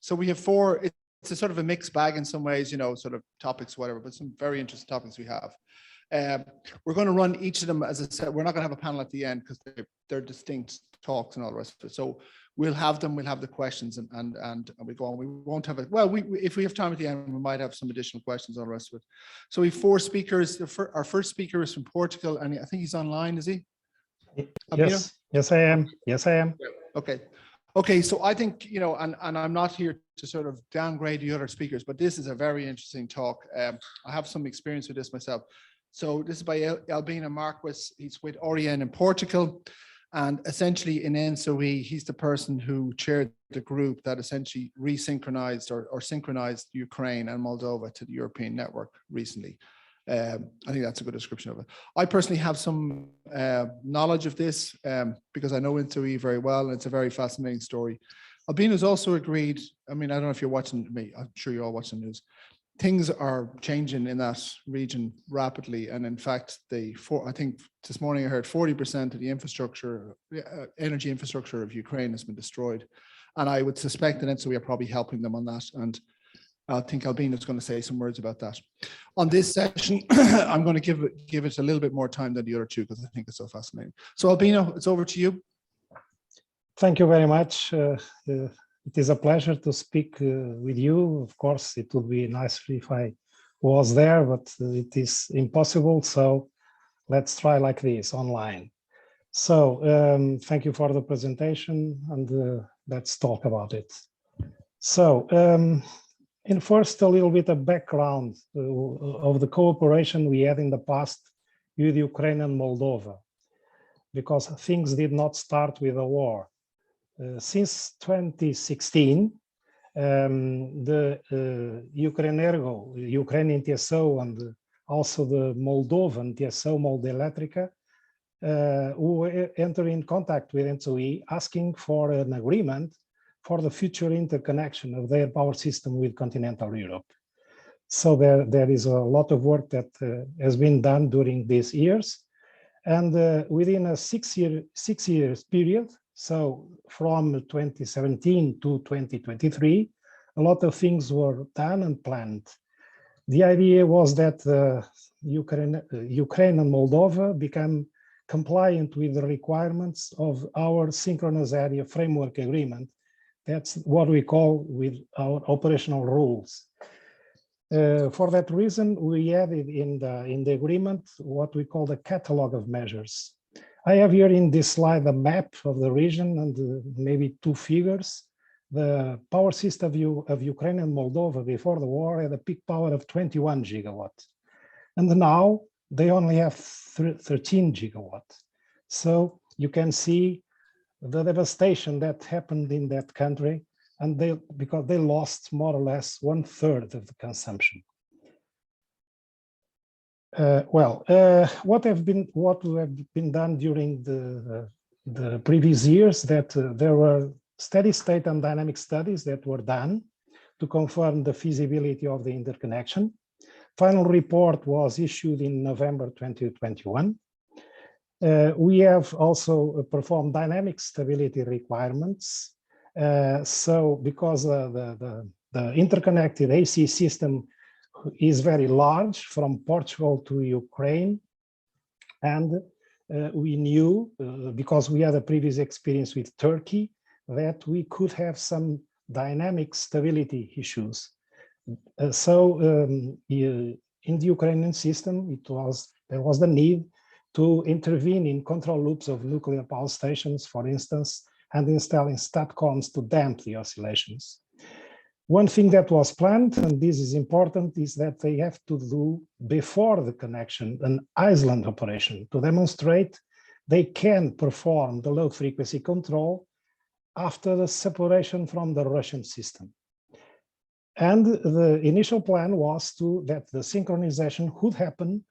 So we have four, it's a sort of a mixed bag in some ways, you know, sort of topics, whatever, but some very interesting topics we have. We're going to run each of them, as I said, we're not going to have a panel at the end because they're distinct talks and all the rest of it. So we'll have them, we'll have the questions and we go on. We won't have it. Well, if we have time at the end, we might have some additional questions on the rest of it. So we have four speakers. Our first speaker is from Portugal, and I think he's online, is he? Yes, yes, I am. Yes, I am. Okay. Okay, so I think, you know, and I'm not here to sort of downgrade the other speakers, but this is a very interesting talk. I have some experience with this myself. So this is by Albino Marques. He's with Aurecon in Portugal. And essentially in NSOE, he's the person who chaired the group that essentially resynchronized or synchronized Ukraine and Moldova to the European network recently. I think that's a good description of it. I personally have some knowledge of this because I know NSOE very well, and it's a very fascinating story. Albino's also agreed, I mean, I don't know if you're watching me, I'm sure you all watch the news. Things are changing in that region rapidly. And in fact, I think this morning I heard 40% of the infrastructure, energy infrastructure of Ukraine has been destroyed. And I would suspect that NSOE are probably helping them on that. And I think Albino is going to say some words about that. On this session, I'm going to give it a little bit more time than the other two because I think it's so fascinating. So Albino, it's over to you. Thank you very much. It is a pleasure to speak with you. Of course, it would be nice if I was there, but it is impossible. So let's try like this online. So thank you for the presentation, and let's talk about it. So in first, a little bit of background of the cooperation we had in the past with Ukraine and Moldova, because things did not start with a war. Since 2016, the Ukrenergo, Ukrainian TSO, and also the Moldovan TSO, Moldelectrica, who entered in contact with NSOE asking for an agreement for the future interconnection of their power system with continental Europe. So there is a lot of work that has been done during these years. And within a six years period, so from 2017 to 2023, a lot of things were done and planned. The idea was that Ukraine and Moldova become compliant with the requirements of our Synchronization framework agreement. That's what we call with our operational rules. For that reason, we added in the agreement what we call the catalog of measures. I have here in this slide a map of the region and maybe two figures. The power system of Ukraine and Moldova before the war had a peak power of 21 gigawatts. And now they only have 13 gigawatts. So you can see the devastation that happened in that country, and because they lost more or less 1/3 of the consumption. What have been done during the previous years, that there were steady state and dynamic studies that were done to confirm the feasibility of the interconnection. Final report was issued in November 2021. We have also performed dynamic stability requirements. So because the interconnected AC system is very large from Portugal to Ukraine, and we knew, because we had a previous experience with Turkey, that we could have some dynamic stability issues. In the Ukrainian system, there was the need to intervene in control loops of nuclear power stations, for instance, and installing STATCOMs to damp the oscillations. One thing that was planned, and this is important, is that they have to do before the connection an island operation to demonstrate they can perform the low frequency control after the separation from the Russian system. And the initial plan was that the synchronization could happen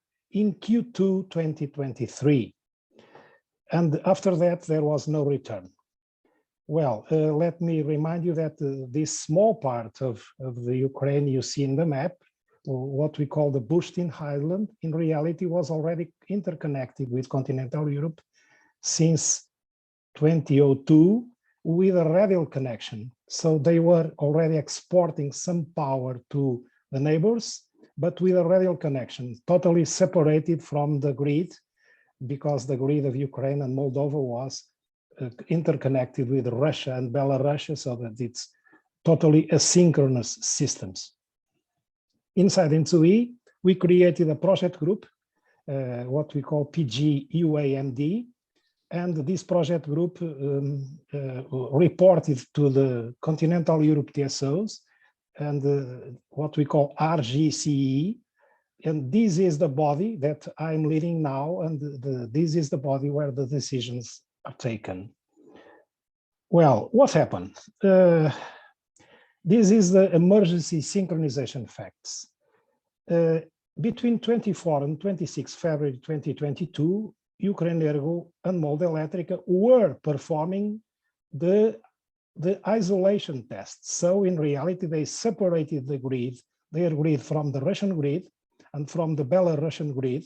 in Q2 2023. And after that, there was no return. Well, let me remind you that this small part of the Ukraine you see in the map, what we call the Bushtin Highland, in reality was already interconnected with continental Europe since 2002, with a radial connection. So they were already exporting some power to the neighbors, but with a radial connection, totally separated from the grid, because the grid of Ukraine and Moldova was interconnected with Russia and Belarus, so that it's totally asynchronous systems. Inside N2E, we created a project group, what we call PG-UAMD, and this project group reported to the Continental Europe TSOs and what we call RGCE. And this is the body that I'm leading now, and this is the body where the decisions are taken. Well, what happened? This is the emergency synchronization facts. Between 24 and 26 February 2022, Ukrenergo and Moldelectrica were performing the isolation tests. So in reality, they separated the grid, their grid from the Russian grid and from the Belarusian grid,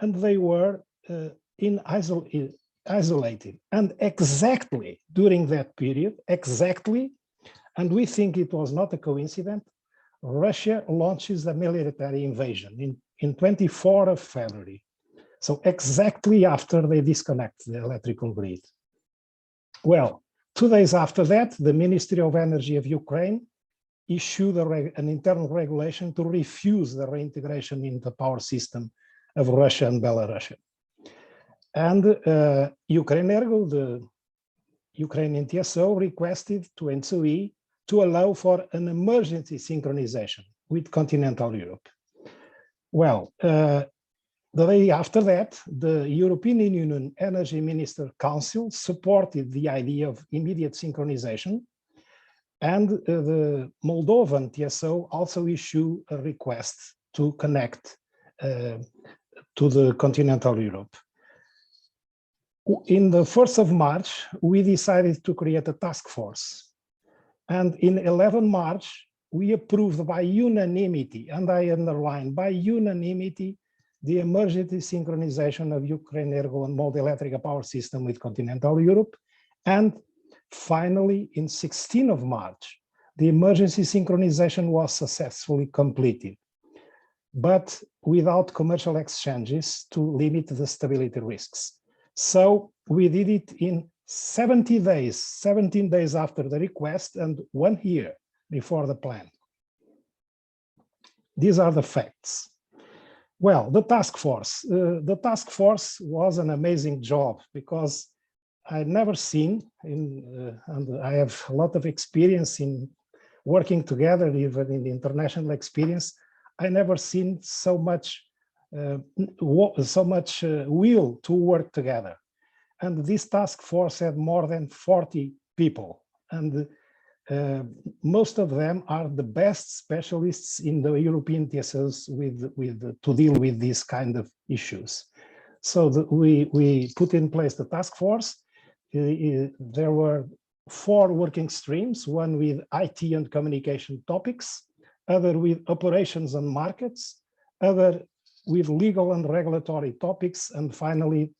and they were isolated. And exactly during that period, and we think it was not a coincidence, Russia launches a military invasion in 24 of February. So exactly after they disconnect the electrical grid. Well, 2 days after that, the Ministry of Energy of Ukraine issued an internal regulation to refuse the reintegration in the power system of Russia and Belarus. And Ukrenergo, the Ukrainian TSO, requested to N2E to allow for an emergency synchronization with continental Europe. Well, the day after that, the European Union Energy Minister Council supported the idea of immediate synchronization, and the Moldovan TSO also issued a request to connect to the continental Europe. In the 1st of March, we decided to create a task force. And in 11 March, we approved by unanimity, and I underline by unanimity, the emergency synchronization of Ukrenergo and Moldelectrica power system with continental Europe. And finally, in 16th of March, the emergency synchronization was successfully completed, but without commercial exchanges to limit the stability risks. So we did it in 70 days, 17 days after the request and 1 year before the plan. These are the facts. Well, the task force was an amazing job because I'd never seen, and I have a lot of experience in working together, even in international experience. I never seen so much will to work together. And this task force had more than 40 people, and most of them are the best specialists in the European TSOs to deal with these kind of issues. So we put in place the task force. There were 4 working streams, one with IT and communication topics, other with operations and markets, other with legal and regulatory topics, and finally,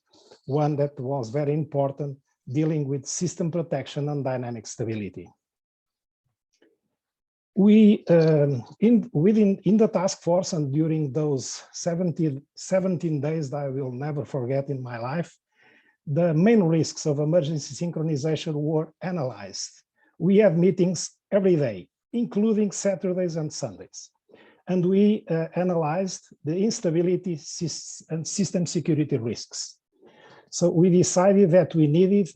one that was very important, dealing with system protection and dynamic stability. We, in the task force and during those 17 days that I will never forget in my life, the main risks of emergency synchronization were analyzed. We had meetings every day, including Saturdays and Sundays. And we analyzed the instability and system security risks. So we decided that we needed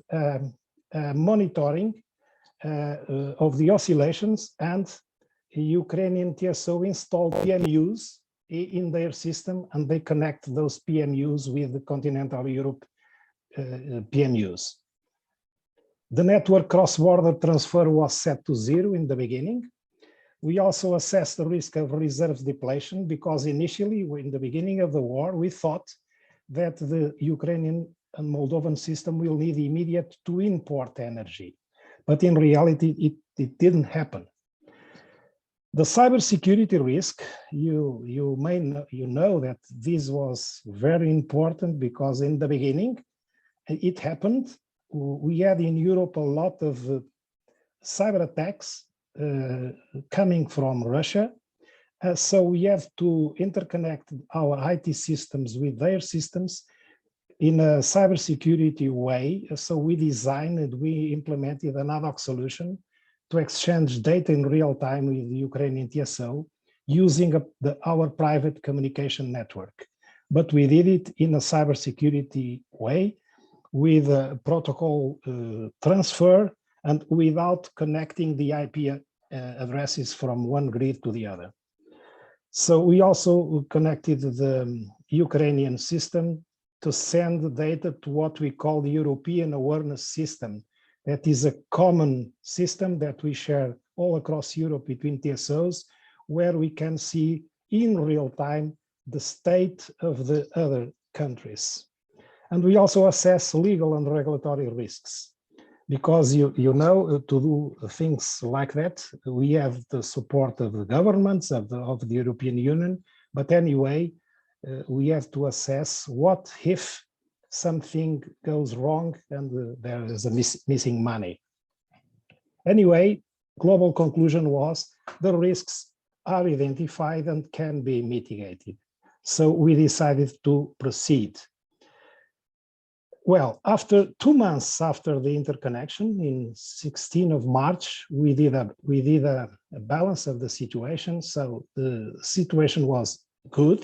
monitoring of the oscillations, and Ukrainian TSO installed PMUs in their system, and they connect those PMUs with the continental Europe PMUs. The network cross-border transfer was set to 0 in the beginning. We also assessed the risk of reserves depletion because initially, in the beginning of the war, we thought that the Ukrainian and Moldovan system will need immediate to import energy. But in reality, it didn't happen. The cybersecurity risk, you know that this was very important because in the beginning, it happened we had in Europe a lot of cyber attacks coming from Russia. So we have to interconnect our IT systems with their systems in a cybersecurity way. So we designed and we implemented an ad hoc solution to exchange data in real time with the Ukrainian TSO using our private communication network. But we did it in a cybersecurity way with a protocol transfer and without connecting the IP addresses from one grid to the other. So we also connected the Ukrainian system to send data to what we call the European awareness system. That is a common system that we share all across Europe between TSOs, where we can see in real time the state of the other countries. And we also assess legal and regulatory risks. Because you know, to do things like that, we have the support of the governments of the European Union. But anyway, we have to assess what if something goes wrong and there is a missing money. Anyway, global conclusion was the risks are identified and can be mitigated. So we decided to proceed. Well, after 2 months after the interconnection, in 16th of March, we did a balance of the situation. So the situation was good.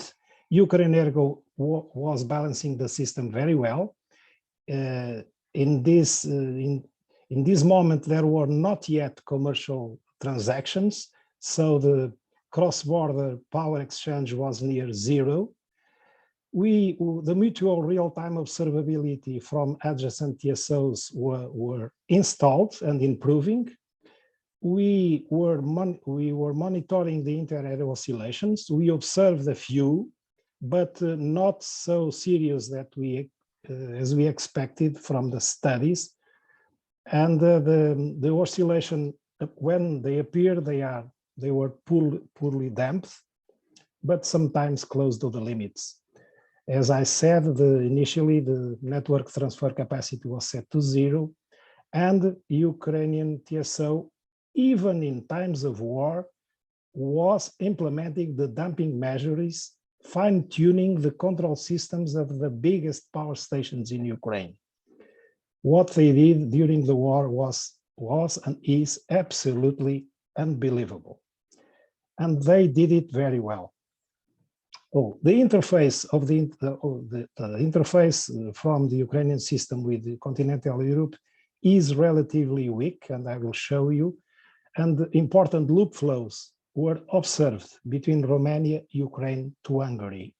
Ukrenergo was balancing the system very well. In this moment, there were not yet commercial transactions. So the cross-border power exchange was near zero. The mutual real-time observability from adjacent TSOs were installed and improving. We were monitoring the inter-area oscillations. We observed a few, but not so serious that as we expected from the studies. And the oscillation, when they appear, they were poorly damped, but sometimes close to the limits. As I said, initially the network transfer capacity was set to 0, and Ukrainian TSO, even in times of war, was implementing the damping measures, fine-tuning the control systems of the biggest power stations in Ukraine. What they did during the war was and is absolutely unbelievable. And they did it very well. The interface of the interface from the Ukrainian system with the continental Europe is relatively weak, and I will show you. And important loop flows were observed between Romania, Ukraine to Hungary.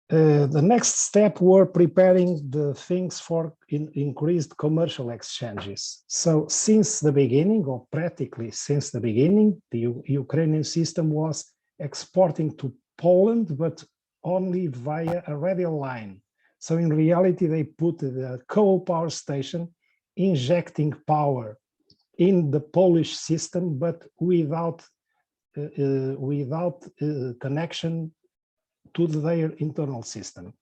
The next step were preparing the things for increased commercial exchanges. So since the beginning, or practically since the beginning, the Ukrainian system was exporting to Poland, but only via a radial line. So in reality, they put the coal power station injecting power in the Polish system, but without connection to their internal system.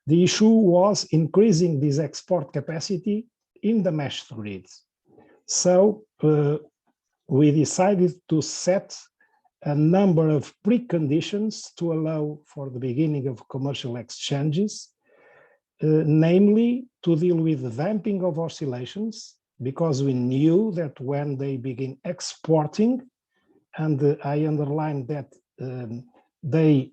The issue was increasing this export capacity in the meshed grids. So we decided to set a number of preconditions to allow for the beginning of commercial exchanges, namely to deal with the damping of oscillations, because we knew that when they begin exporting, and I underline that they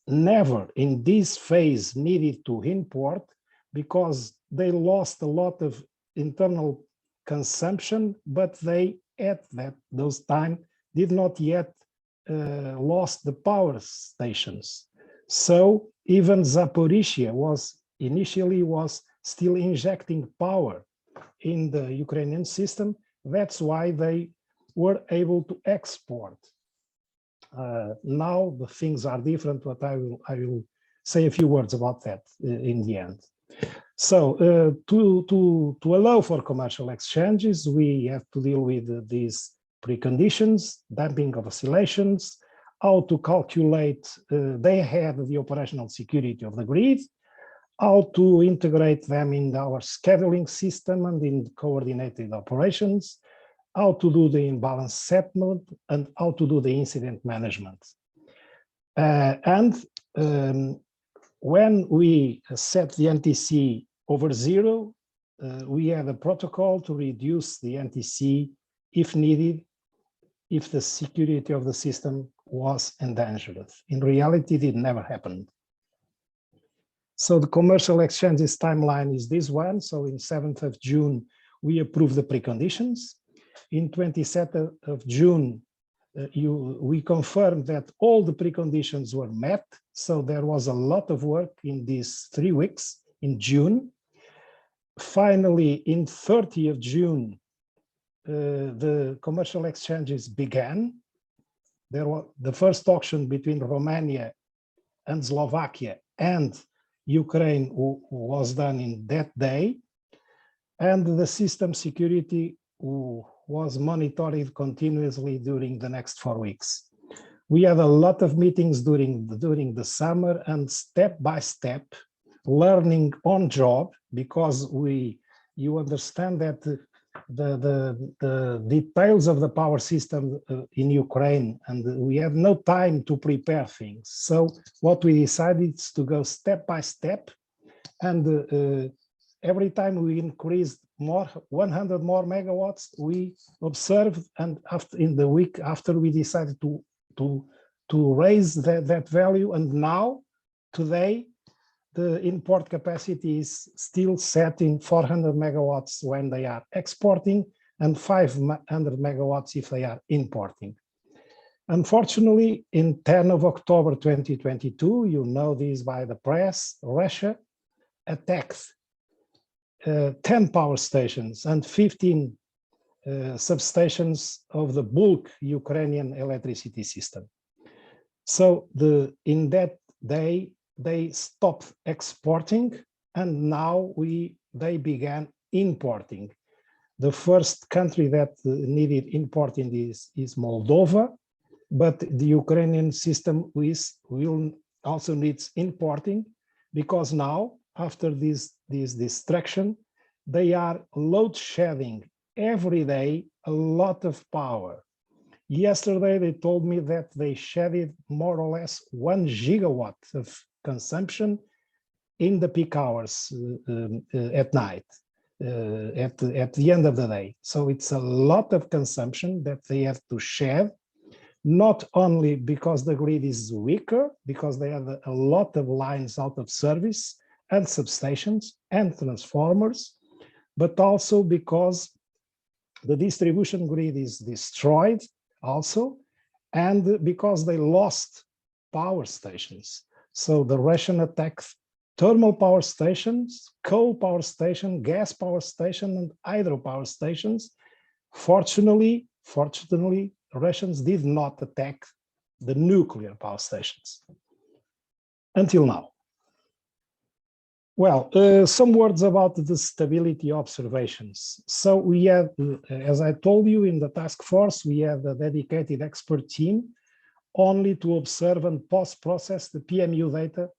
never in this phase needed to import, because they lost a lot of internal consumption, but they at those time did not yet lost the power stations. So even Zaporizhia initially was still injecting power in the Ukrainian system. That's why they were able to export. Now the things are different, but I will say a few words about that in the end. So to allow for commercial exchanges, we have to deal with these preconditions, damping of oscillations, how to calculate, they had the operational security of the grid, how to integrate them in our scheduling system and in coordinated operations, how to do the imbalance settlement, and how to do the incident management. When we set the NTC over 0, we have a protocol to reduce the NTC if needed, if the security of the system was endangered. In reality, it never happened. So the commercial exchanges timeline is this one. So in 7th of June, we approved the preconditions. In 27th of June, we confirmed that all the preconditions were met. So there was a lot of work in these 3 weeks in June. Finally, in 30th of June, the commercial exchanges began. There was the first auction between Romania and Slovakia and Ukraine was done in that day. And the system security was monitored continuously during the next 4 weeks. We had a lot of meetings during the summer and step by step learning on job, because you understand that the details of the power system in Ukraine, and we have no time to prepare things. So what we decided is to go step by step, and every time we increased 100 more megawatts, we observed, and in the week after we decided to raise that value, and now today the import capacity is still set in 400 megawatts when they are exporting and 500 megawatts if they are importing. Unfortunately, in 10th of October 2022, you know this by the press, Russia attacked 10 power stations and 15 substations of the bulk Ukrainian electricity system. So in that day, they stopped exporting, and now they began importing. The first country that needed importing is Moldova, but the Ukrainian system will also needs importing, because now, after this distraction, they are load shedding every day a lot of power. Yesterday, they told me that they shedded more or less 1 gigawatt of consumption in the peak hours at night, at the end of the day. So it's a lot of consumption that they have to shed, not only because the grid is weaker, because they have a lot of lines out of service and substations and transformers, but also because the distribution grid is destroyed also, and because they lost power stations. So the Russian attacked thermal power stations, coal power station, gas power station, and hydropower stations. Fortunately, Russians did not attack the nuclear power stations until now. Well, some words about the stability observations. So we have, as I told you, in the task force, we have a dedicated expert team only to observe and post-process the PMU data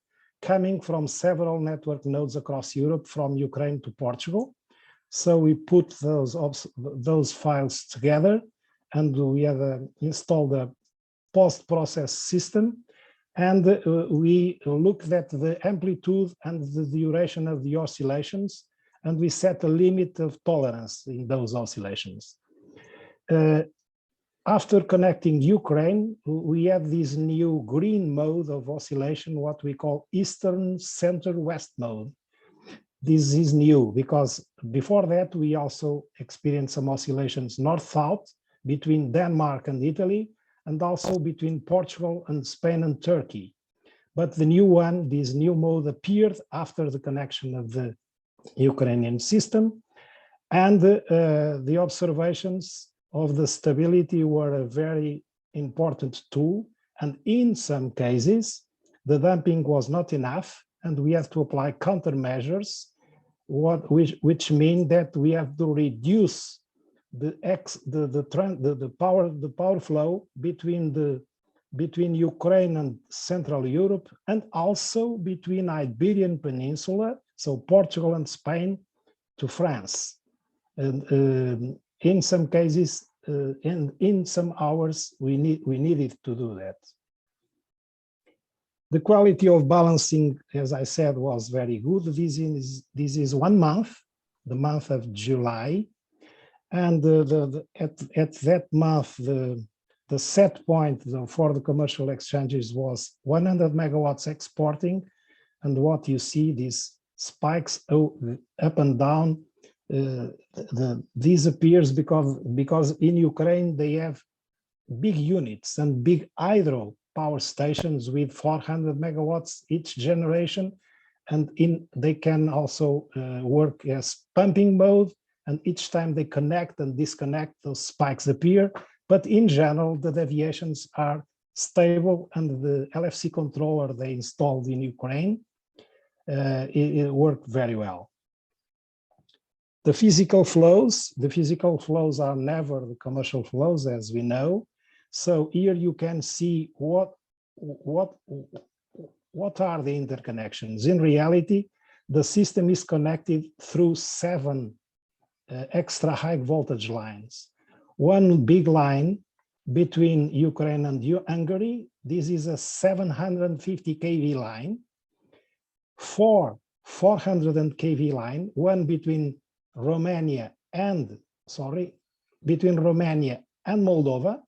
coming from several network nodes across Europe, from Ukraine to Portugal. So we put those files together, and we have installed a post-process system, and we looked at the amplitude and the duration of the oscillations, and we set a limit of tolerance in those oscillations. After connecting Ukraine, we have this new green mode of oscillation, what we call Eastern Center West mode. This is new because before that, we also experienced some oscillations north-south between Denmark and Italy, and also between Portugal and Spain and Turkey. But the new one, this new mode, appeared after the connection of the Ukrainian system, and the observations of the stability were a very important tool. And in some cases, the damping was not enough, and we have to apply countermeasures, which mean that we have to reduce the power flow between the between Ukraine and Central Europe, and also between Iberian Peninsula, so Portugal and Spain, to France. And in some cases, in some hours, we needed to do that. The quality of balancing, as I said, was very good. This is 1 month, the month of July, and at that month, the set point for the commercial exchanges was 100 megawatts exporting, and what you see, these spikes up and down, this appears because in Ukraine they have big units and big hydro power stations with 400 megawatts each generation, and they can also work as pumping mode, and each time they connect and disconnect, those spikes appear. But in general, the deviations are stable, and the LFC controller they installed in Ukraine, it worked very well. The physical flows are never the commercial flows, as we know. So here you can see what are the interconnections. In reality, the system is connected through 7 extra high voltage lines. One big line between Ukraine and Hungary. This is a 750 kV line. 4 400 kV line, one between Romania and Moldova,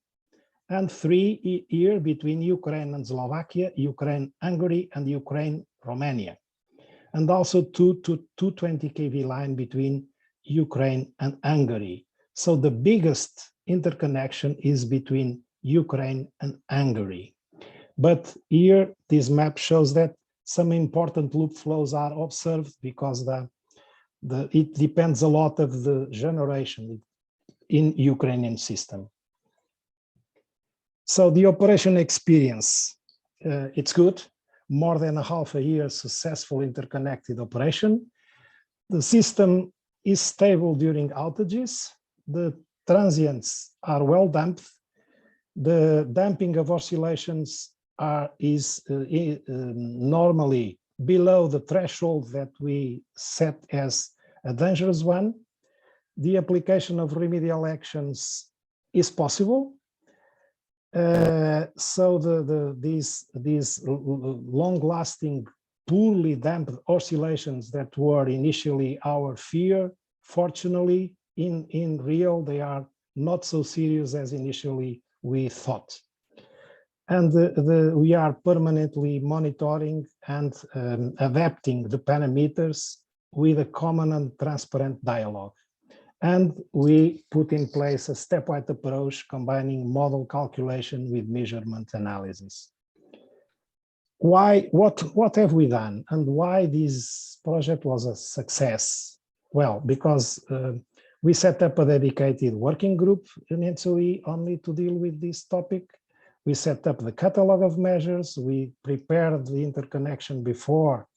and 3 here between Ukraine and Slovakia, Ukraine, Hungary, and Ukraine, Romania. And also 220 kV line between Ukraine and Hungary. So the biggest interconnection is between Ukraine and Hungary. But here, this map shows that some important loop flows are observed because it depends a lot of the generation in Ukrainian system. So the operation experience, it's good. More than a half a year successful interconnected operation. The system is stable during outages. The transients are well damped. The damping of oscillations is normally below the threshold that we set as a dangerous one. The application of remedial actions is possible. So these long-lasting, poorly damped oscillations that were initially our fear, fortunately, in real, they are not so serious as initially we thought. And we are permanently monitoring and adapting the parameters with a common and transparent dialogue. And we put in place a stepwise approach combining model calculation with measurement analysis. What have we done, and why this project was a success? Well, because we set up a dedicated working group in ENTSO-E only to deal with this topic. We set up the catalog of measures. We prepared the interconnection before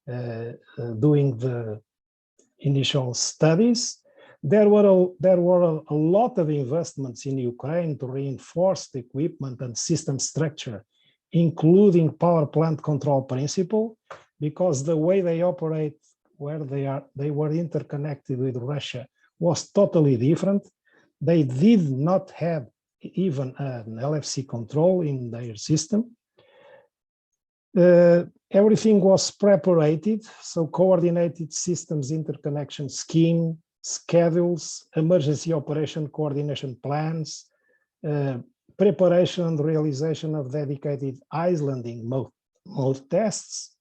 doing the initial studies. There were a lot of investments in Ukraine to reinforce the equipment and system structure, including power plant control principle, because the way they operate, where they were interconnected with Russia, was totally different. They did not have even an LFC control in their system. Everything was preparated, so coordinated systems interconnection scheme, schedules, emergency operation coordination plans, preparation and realization of dedicated islanding mode tests,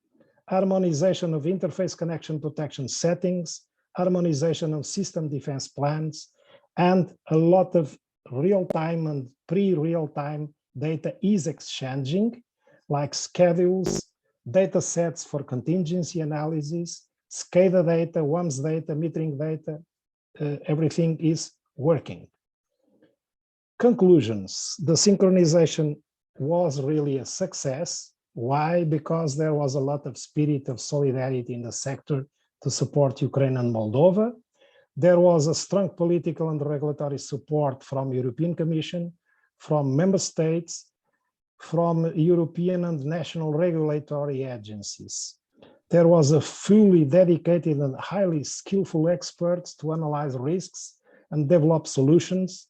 harmonization of interface connection protection settings, harmonization of system defense plans, and a lot of real-time and pre-real-time data is exchanging, like schedules, data sets for contingency analysis, SCADA data, WAMS data, metering data, everything is working. Conclusions. The synchronization was really a success. Why? Because there was a lot of spirit of solidarity in the sector to support Ukraine and Moldova. There was a strong political and regulatory support from European Commission, from member states, from European and national regulatory agencies. There was a fully dedicated and highly skillful experts to analyze risks and develop solutions,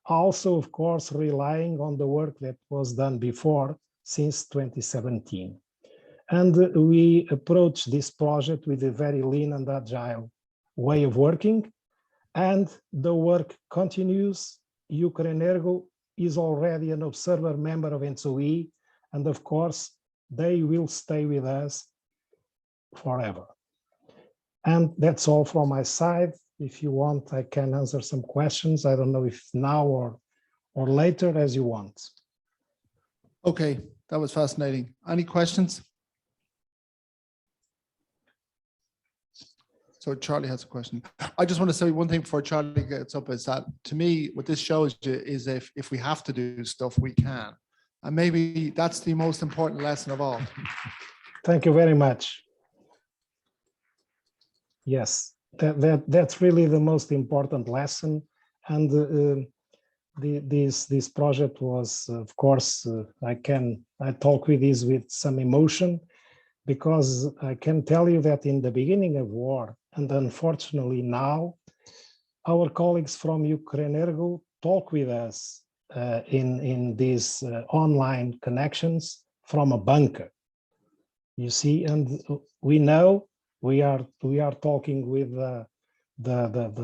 also, of course, relying on the work that was done before since 2017. And we approached this project with a very lean and agile way of working, and the work continues. Ukrenergo is already an observer member of ENTSO-E, and of course, they will stay with us forever. And that's all from my side. If you want, I can answer some questions. I don't know if now or later, as you want. Okay, that was fascinating. Any questions? So Charlie has a question. I just want to say one thing before Charlie gets up, is that to me, what this shows you is if we have to do stuff, we can. And maybe that's the most important lesson of all. Thank you very much. Yes, that's really the most important lesson. And this project was, of course, I talk with this with some emotion, because I can tell you that in the beginning of war, and unfortunately now, our colleagues from Ukrenergo talk with us in these online connections from a bunker. You see, and we know we are talking with the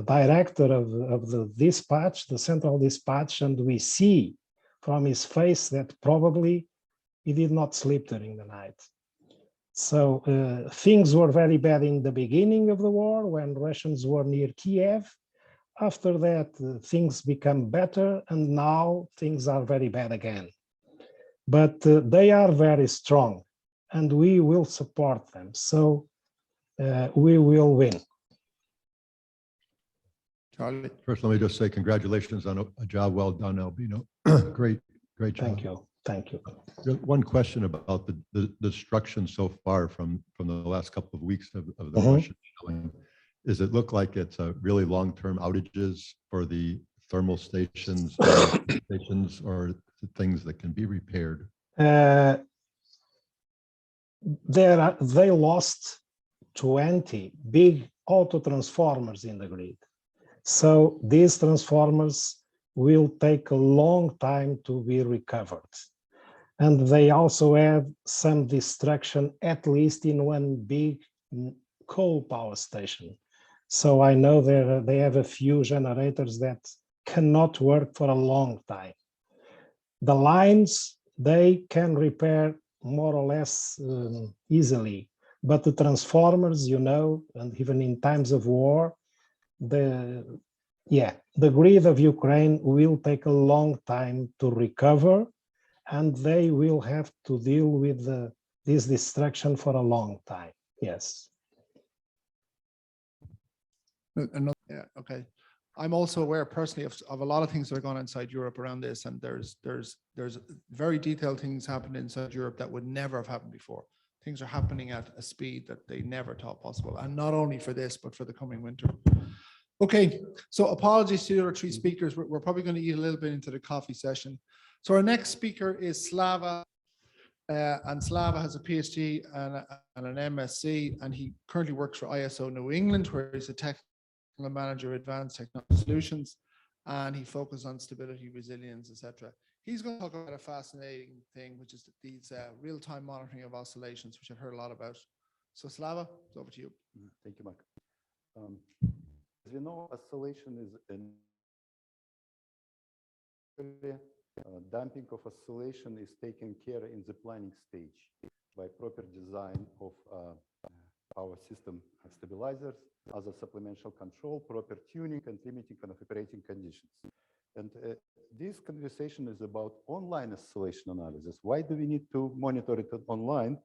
director of the dispatch, the central dispatch, and we see from his face that probably he did not sleep during the night. So things were very bad in the beginning of the war when Russians were near Kiev. After that, things become better, and now things are very bad again. But they are very strong, and we will support them. So we will win. Charlie. First, let me just say congratulations on a job well done, Albino. Great job. Thank you. Thank you. One question about the destruction so far from the last couple of weeks of the Russian shelling. Does it look like it's a really long-term outages for the thermal stations, or things that can be repaired? They lost 20 big auto transformers in the grid. So these transformers will take a long time to be recovered. And they also had some destruction, at least in one big coal power station. So I know they have a few generators that cannot work for a long time. The lines, they can repair more or less easily, but the transformers, you know, and even in times of war, the grid of Ukraine will take a long time to recover, and they will have to deal with this destruction for a long time. Yes. Yeah, okay. I'm also aware personally of a lot of things that are going on inside Europe around this, and there's very detailed things happening inside Europe that would never have happened before. Things are happening at a speed that they never thought possible, and not only for this, but for the coming winter. Okay, so apologies to the other three speakers. We're probably going to eat a little bit into the coffee session. So our next speaker is Slava, and Slava has a PhD and an MSc, and he currently works for ISO New England, where he's a technical manager of advanced technology solutions, and he focuses on stability, resilience, etc. He's going to talk about a fascinating thing, which is these real-time monitoring of oscillations, which I've heard a lot about. So Slava, it's over to you. Thank you, Mark. As you know, oscillation is damping of oscillation is taken care in the planning stage by proper design of our system stabilizers, other supplemental control, proper tuning, and limiting of operating conditions. And this conversation is about online oscillation analysis. Why do we need to monitor it online,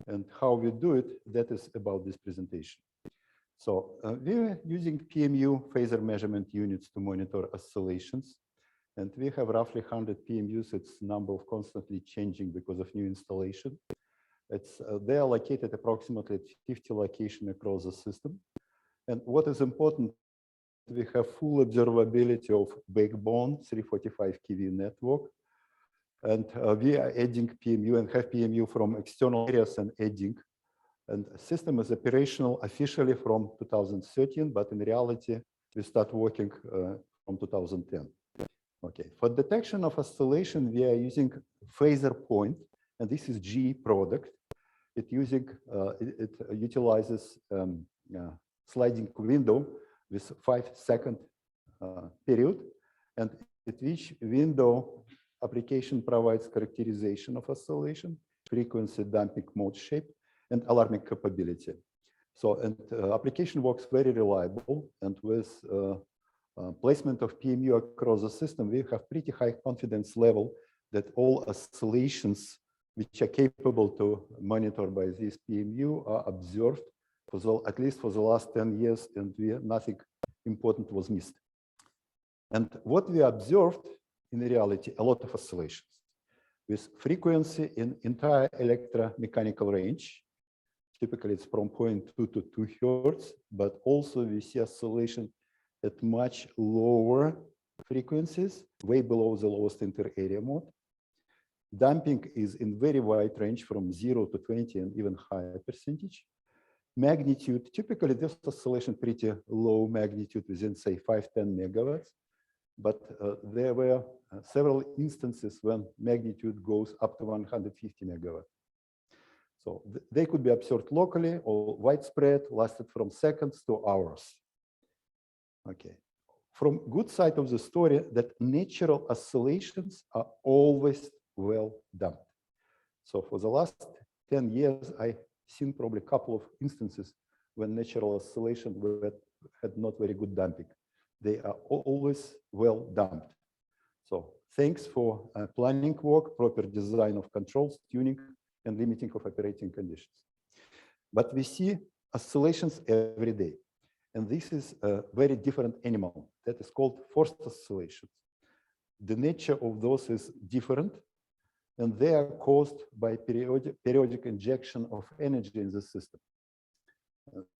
and how we do it? That is about this presentation. So we're using PMU phasor measurement units to monitor oscillations. And we have roughly 100 PMUs. It's number of constantly changing because of new installation. They are located approximately at 50 locations across the system. And what is important, we have full observability of backbone 345 kV network. And we are adding PMU and have PMU from external areas and adding. And the system is operational officially from 2013, but in reality, we start working from 2010. Okay, for detection of oscillation, we are using phaser point, and this is G product. It utilizes sliding window with 5-second period, and at each window, application provides characterization of oscillation, frequency, damping, mode shape, and alarming capability. So, and application works very reliable, and with placement of PMU across the system, we have pretty high confidence level that all oscillations which are capable to monitor by this PMU are observed for at least for the last 10 years, and nothing important was missed. And what we observed in reality, a lot of oscillations with frequency in entire electromechanical range. Typically, it's from 0.2 to 2 Hertz, but also we see oscillation at much lower frequencies, way below the lowest inter-area mode. Damping is in very wide range from 0 to 20 and even higher percentage. Magnitude, typically this oscillation pretty low magnitude within say 5-10 megawatts, but there were several instances when magnitude goes up to 150 megawatts. So they could be observed locally or widespread, lasted from seconds to hours. Okay. From good side of the story, that natural oscillations are always well damped. So for the last 10 years, I've seen probably a couple of instances when natural oscillation had not very good damping. They are always well damped. So thanks for planning work, proper design of controls, tuning, and limiting of operating conditions. But we see oscillations every day. And this is a very different animal that is called forced oscillations. The nature of those is different, and they are caused by periodic injection of energy in the system.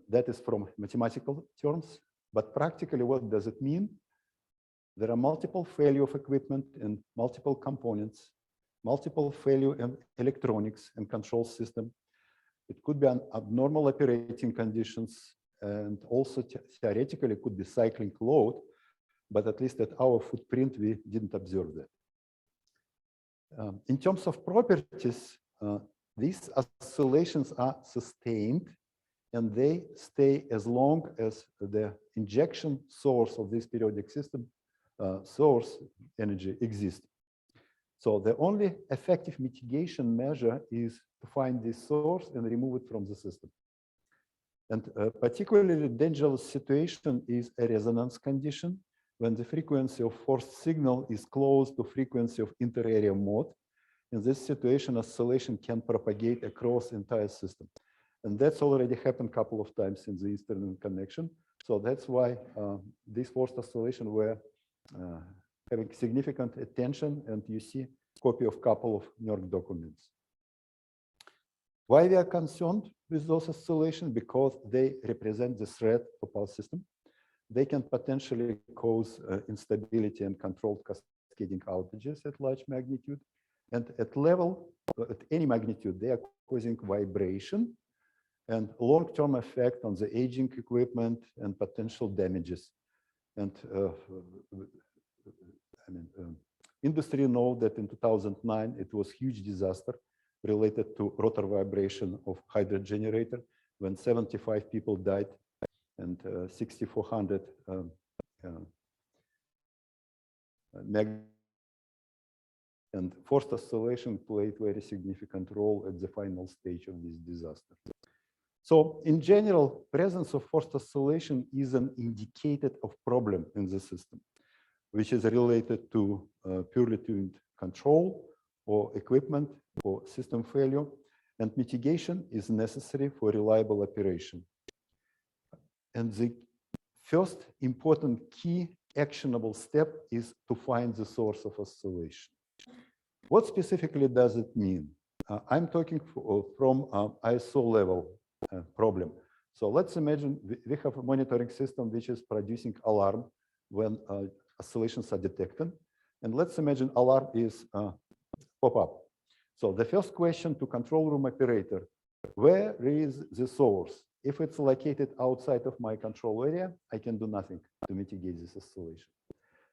That is from mathematical terms, but practically what does it mean? There are multiple failure of equipment and multiple components, multiple failure in electronics and control system. It could be an abnormal operating conditions, and also theoretically could be cycling load, but at least at our footprint, we didn't observe that. In terms of properties, these oscillations are sustained, and they stay as long as the injection source of this periodic system source energy exists. So the only effective mitigation measure is to find this source and remove it from the system. And a particularly dangerous situation is a resonance condition when the frequency of forced signal is close to frequency of inter-area mode. In this situation, oscillation can propagate across the entire system. And that's already happened a couple of times in the Eastern connection. So that's why these forced oscillations were having significant attention, and you see a copy of a couple of NERC documents. Why we are concerned with those oscillations? Because they represent the threat of our system. They can potentially cause instability and controlled cascading outages at large magnitude. And at any magnitude, they are causing vibration and long-term effect on the aging equipment and potential damages. And industry know that in 2009, it was a huge disaster related to rotor vibration of hydro generator when 75 people died and 6,400 and forced oscillation played a very significant role at the final stage of this disaster. So in general, presence of forced oscillation is an indicator of problem in the system, which is related to purely tuned control or equipment or system failure, and mitigation is necessary for reliable operation. And the first important key actionable step is to find the source of oscillation. What specifically does it mean? I'm talking from ISO level problem. So let's imagine we have a monitoring system which is producing alarm when oscillations are detected. And let's imagine alarm is pop up. So the first question to control room operator, where is the source? If it's located outside of my control area, I can do nothing to mitigate this oscillation.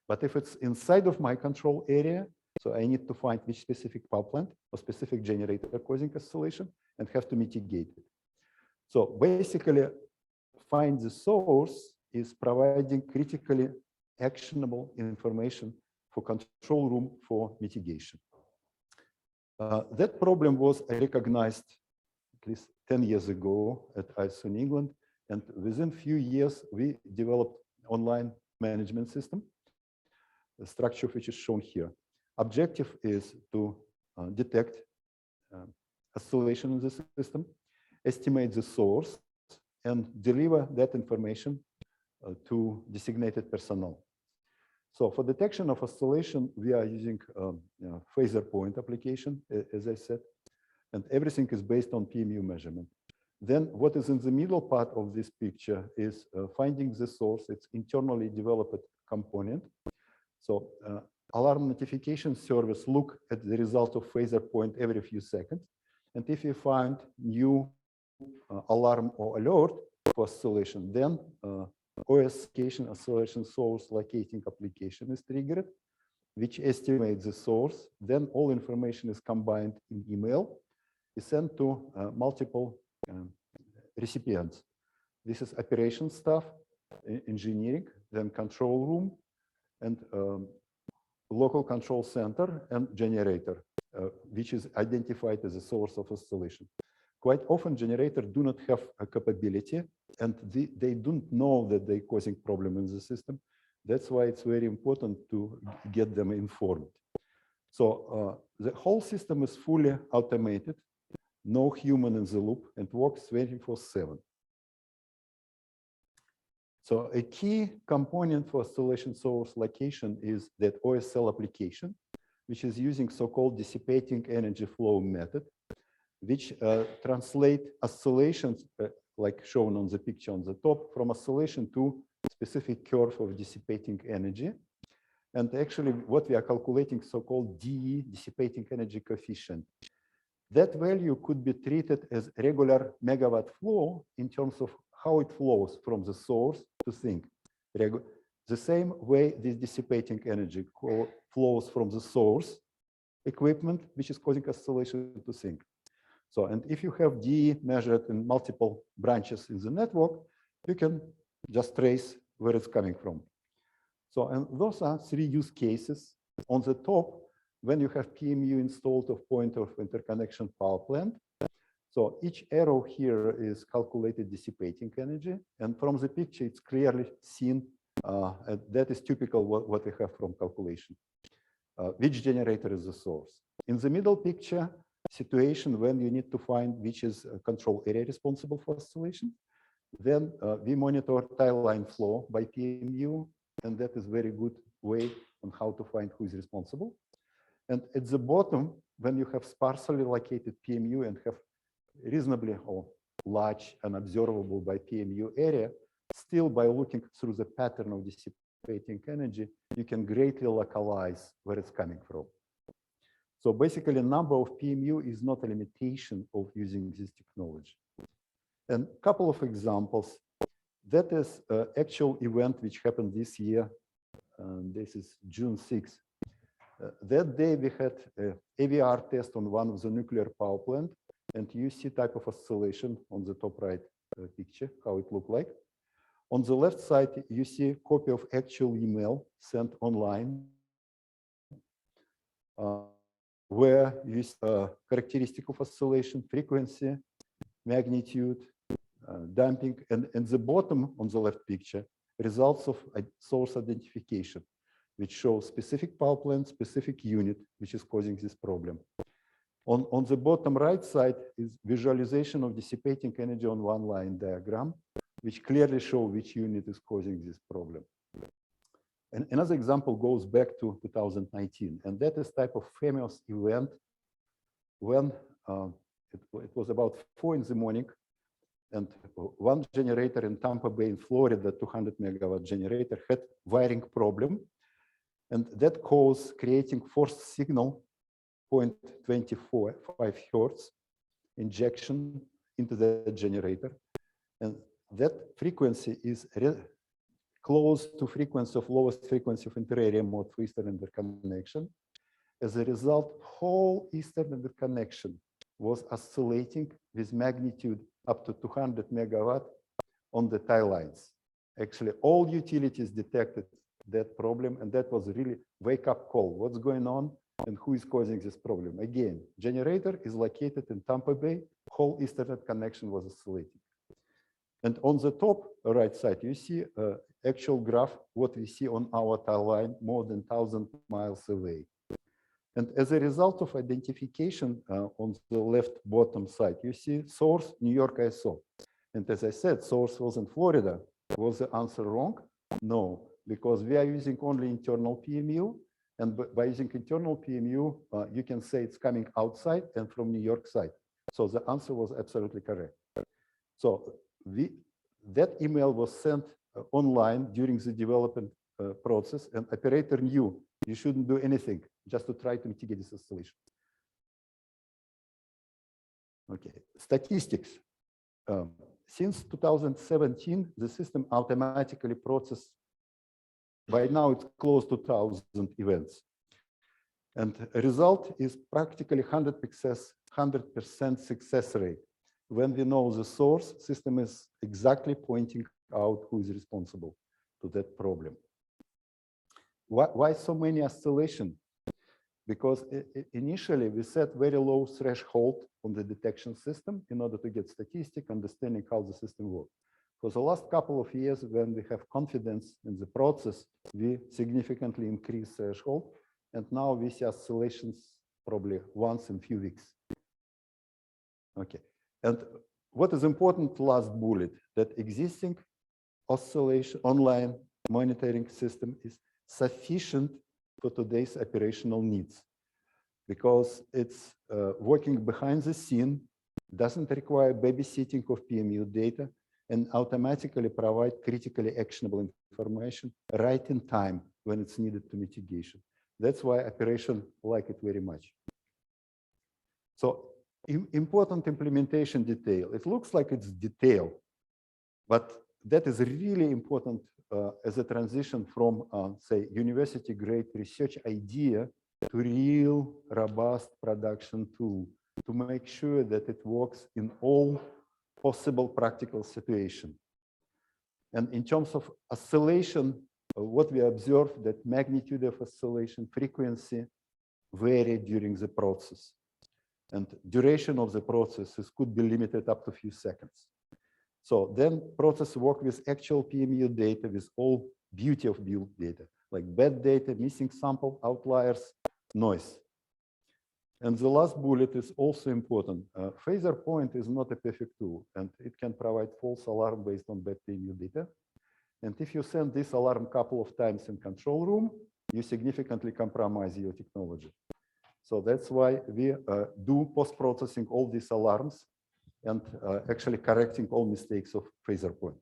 But if it's inside of my control area, so I need to find which specific power plant or specific generator causing oscillation and have to mitigate it. So basically, find the source is providing critically actionable information for control room for mitigation. That problem was recognized at least 10 years ago at ISO in England, and within a few years, we developed online management system, the structure of which is shown here. Objective is to detect oscillation in the system, estimate the source, and deliver that information to designated personnel. So for detection of oscillation, we are using phaser point application, as I said, and everything is based on PMU measurement. Then what is in the middle part of this picture is finding the source. It's internally developed component. So alarm notification service look at the result of phaser point every few seconds. And if you find new alarm or alert for oscillation, then Oscillations oscillation source locating application is triggered, which estimates the source. Then all information is combined in email, is sent to multiple recipients. This is operation staff, engineering, then control room, and local control center and generator, which is identified as a source of oscillation. Quite often, generators do not have a capability, and they don't know that they're causing problem in the system. That's why it's very important to get them informed. So the whole system is fully automated, no human in the loop, and works 24/7. So a key component for oscillation source location is that OSL application, which is using so-called dissipating energy flow method, which translate oscillations, like shown on the picture on the top, from oscillation to specific curve of dissipating energy. And actually, what we are calculating, so-called DE, dissipating energy coefficient. That value could be treated as regular megawatt flow in terms of how it flows from the source to sink. The same way this dissipating energy flows from the source equipment, which is causing oscillation, to sink. So, and if you have DE measured in multiple branches in the network, you can just trace where it's coming from. So, and those are three use cases. On the top, when you have PMU installed of point of interconnection power plant. So each arrow here is calculated dissipating energy. And from the picture, it's clearly seen. That is typical what we have from calculation. Which generator is the source? In the middle picture, situation when you need to find which is a control area responsible for oscillation. Then we monitor tile line flow by PMU, and that is very good way on how to find who is responsible. And at the bottom, when you have sparsely located PMU and have reasonably or large and observable by PMU area, still by looking through the pattern of dissipating energy, you can greatly localize where it's coming from. So basically, number of PMU is not a limitation of using this technology. And a couple of examples. That is an actual event which happened this year. This is June 6th. That day we had an AVR test on one of the nuclear power plant, and you see type of oscillation on the top right picture, how it looked like. On the left side, you see a copy of actual email sent online, where you see characteristic of oscillation, frequency, magnitude, damping, and the bottom on the left picture, results of source identification, which shows specific power plant, specific unit, which is causing this problem. On the bottom right side is visualization of dissipating energy on one line diagram, which clearly show which unit is causing this problem. And another example goes back to 2019, and that is type of famous event when it was about 4 in the morning, and one generator in Tampa Bay in Florida, 200 megawatt generator, had wiring problem, and that caused creating forced signal 0.245 hertz injection into the generator. And that frequency is close to frequency of lowest frequency of inter-area mode for Eastern interconnection. As a result, whole Eastern interconnection was oscillating with magnitude up to 200 megawatt on the tie lines. Actually, all utilities detected that problem, and that was really wake-up call. What's going on and who is causing this problem? Again, generator is located in Tampa Bay, whole Ethernet connection was oscillating. And on the top right side, you see actual graph, what we see on our tie line more than 1,000 miles away. And as a result of identification on the left bottom side, you see source New York ISO. And as I said, source was in Florida. Was the answer wrong? No, because we are using only internal PMU. And by using internal PMU, you can say it's coming outside and from New York side. So the answer was absolutely correct. So that email was sent online during the development process, and operator knew you shouldn't do anything, just to try to mitigate this oscillation. Okay, statistics. Since 2017, the system automatically processed, by now it's close to 1,000 events. And a result is practically 100% success rate. When we know the source, system is exactly pointing out who is responsible to that problem. Why so many oscillations? Because initially we set very low threshold on the detection system in order to get statistic, understanding how the system works. For the last couple of years, when we have confidence in the process, we significantly increase threshold. And now we see oscillations probably once in a few weeks. Okay. And what is important, last bullet, that existing oscillation online monitoring system is sufficient for today's operational needs, because it's working behind the scene, doesn't require babysitting of PMU data, and automatically provide critically actionable information right in time when it's needed to mitigation. That's why operation like it very much. So important implementation detail. It looks like it's detail, but that is really important as a transition from, say, university-grade research idea to real robust production tool to make sure that it works in all possible practical situations. And in terms of oscillation, what we observed that magnitude of oscillation frequency varied during the process. And duration of the processes could be limited up to a few seconds. So then process work with actual PMU data with all beauty of build data, like bad data, missing sample, outliers, noise. And the last bullet is also important. Phaser point is not a perfect tool, and it can provide false alarm based on bad PMU data. And if you send this alarm a couple of times in control room, you significantly compromise your technology. So that's why we do post-processing all these alarms and actually correcting all mistakes of phaser point.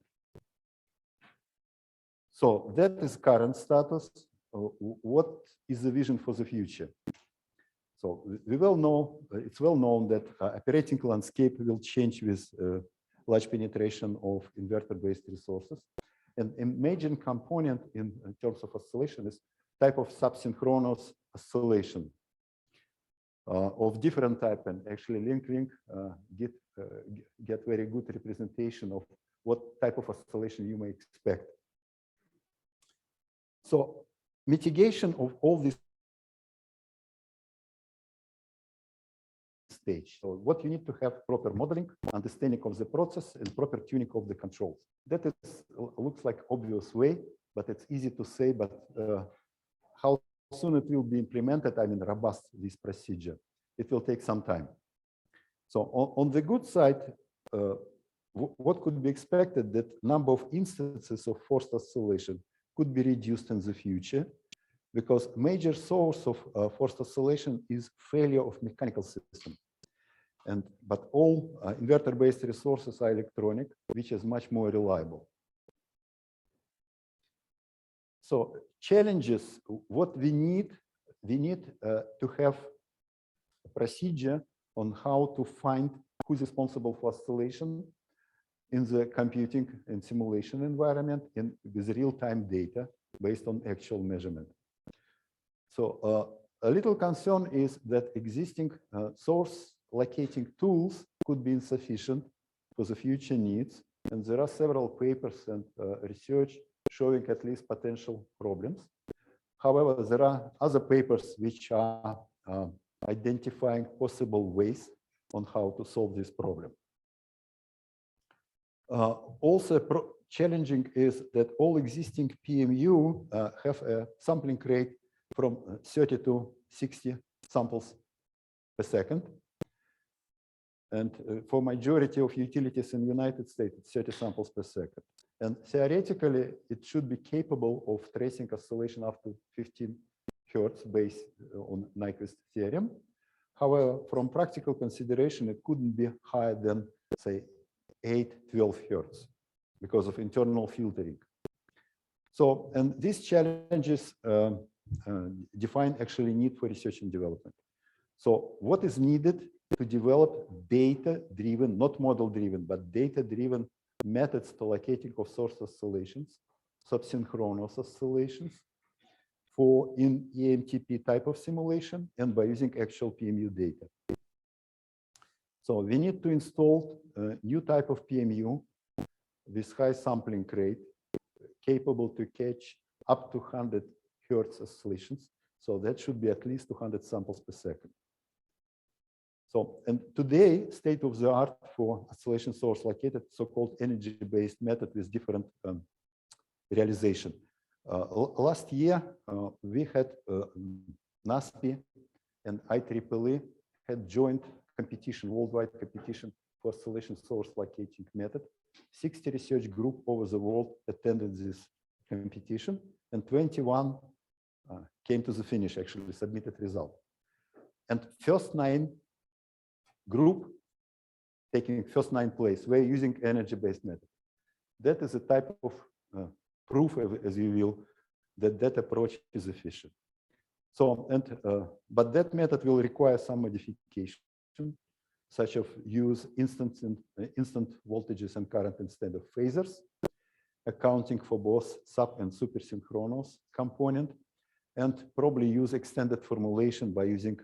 So that is current status. What is the vision for the future? So we well know, it's well known that operating landscape will change with large penetration of inverter-based resources. And a major component in terms of oscillation is type of subsynchronous oscillation of different type, and actually link get very good representation of what type of oscillation you may expect. So mitigation of all these stage. So what you need to have proper modeling, understanding of the process, and proper tuning of the controls. That is looks like obvious way, but it's easy to say. But how soon it will be implemented? I mean, robust this procedure. It will take some time. So on the good side, what could be expected that number of instances of forced oscillation could be reduced in the future, because major source of forced oscillation is failure of mechanical system. But all inverter-based resources are electronic, which is much more reliable. So challenges, what we need to have procedure on how to find who's responsible for oscillation in the computing and simulation environment with real-time data based on actual measurement. So a little concern is that existing source locating tools could be insufficient for the future needs. And there are several papers and research showing at least potential problems. However, there are other papers which are identifying possible ways on how to solve this problem. Also challenging is that all existing PMU have a sampling rate from 30 to 60 samples per second. And for majority of utilities in the United States, it's 30 samples per second. And theoretically, it should be capable of tracing oscillation up to 15 Hertz based on Nyquist theorem. However, from practical consideration, it couldn't be higher than, say, 12 Hertz because of internal filtering. So, and these challenges define actually need for research and development. So what is needed to develop data-driven, not model-driven, but data-driven methods to locating of source oscillations, subsynchronous oscillations for in EMTP type of simulation and by using actual PMU data. So we need to install a new type of PMU with high sampling rate, capable to catch up to 100 Hertz oscillations. So that should be at least 200 samples per second. So, and today, state of the art for oscillation source located, so-called energy-based method with different realization. Last year, we had NASPI and IEEE had joint competition, worldwide competition for oscillation source locating method. 60 research groups over the world attended this competition, and 21 came to the finish, actually submitted result. And first 9 group taking first 9 place, we're using energy-based method. That is a type of proof, as you will, that that approach is efficient. So, and but that method will require some modification, such as use instant voltages and current instead of phasors, accounting for both sub and supersynchronous component, and probably use extended formulation by using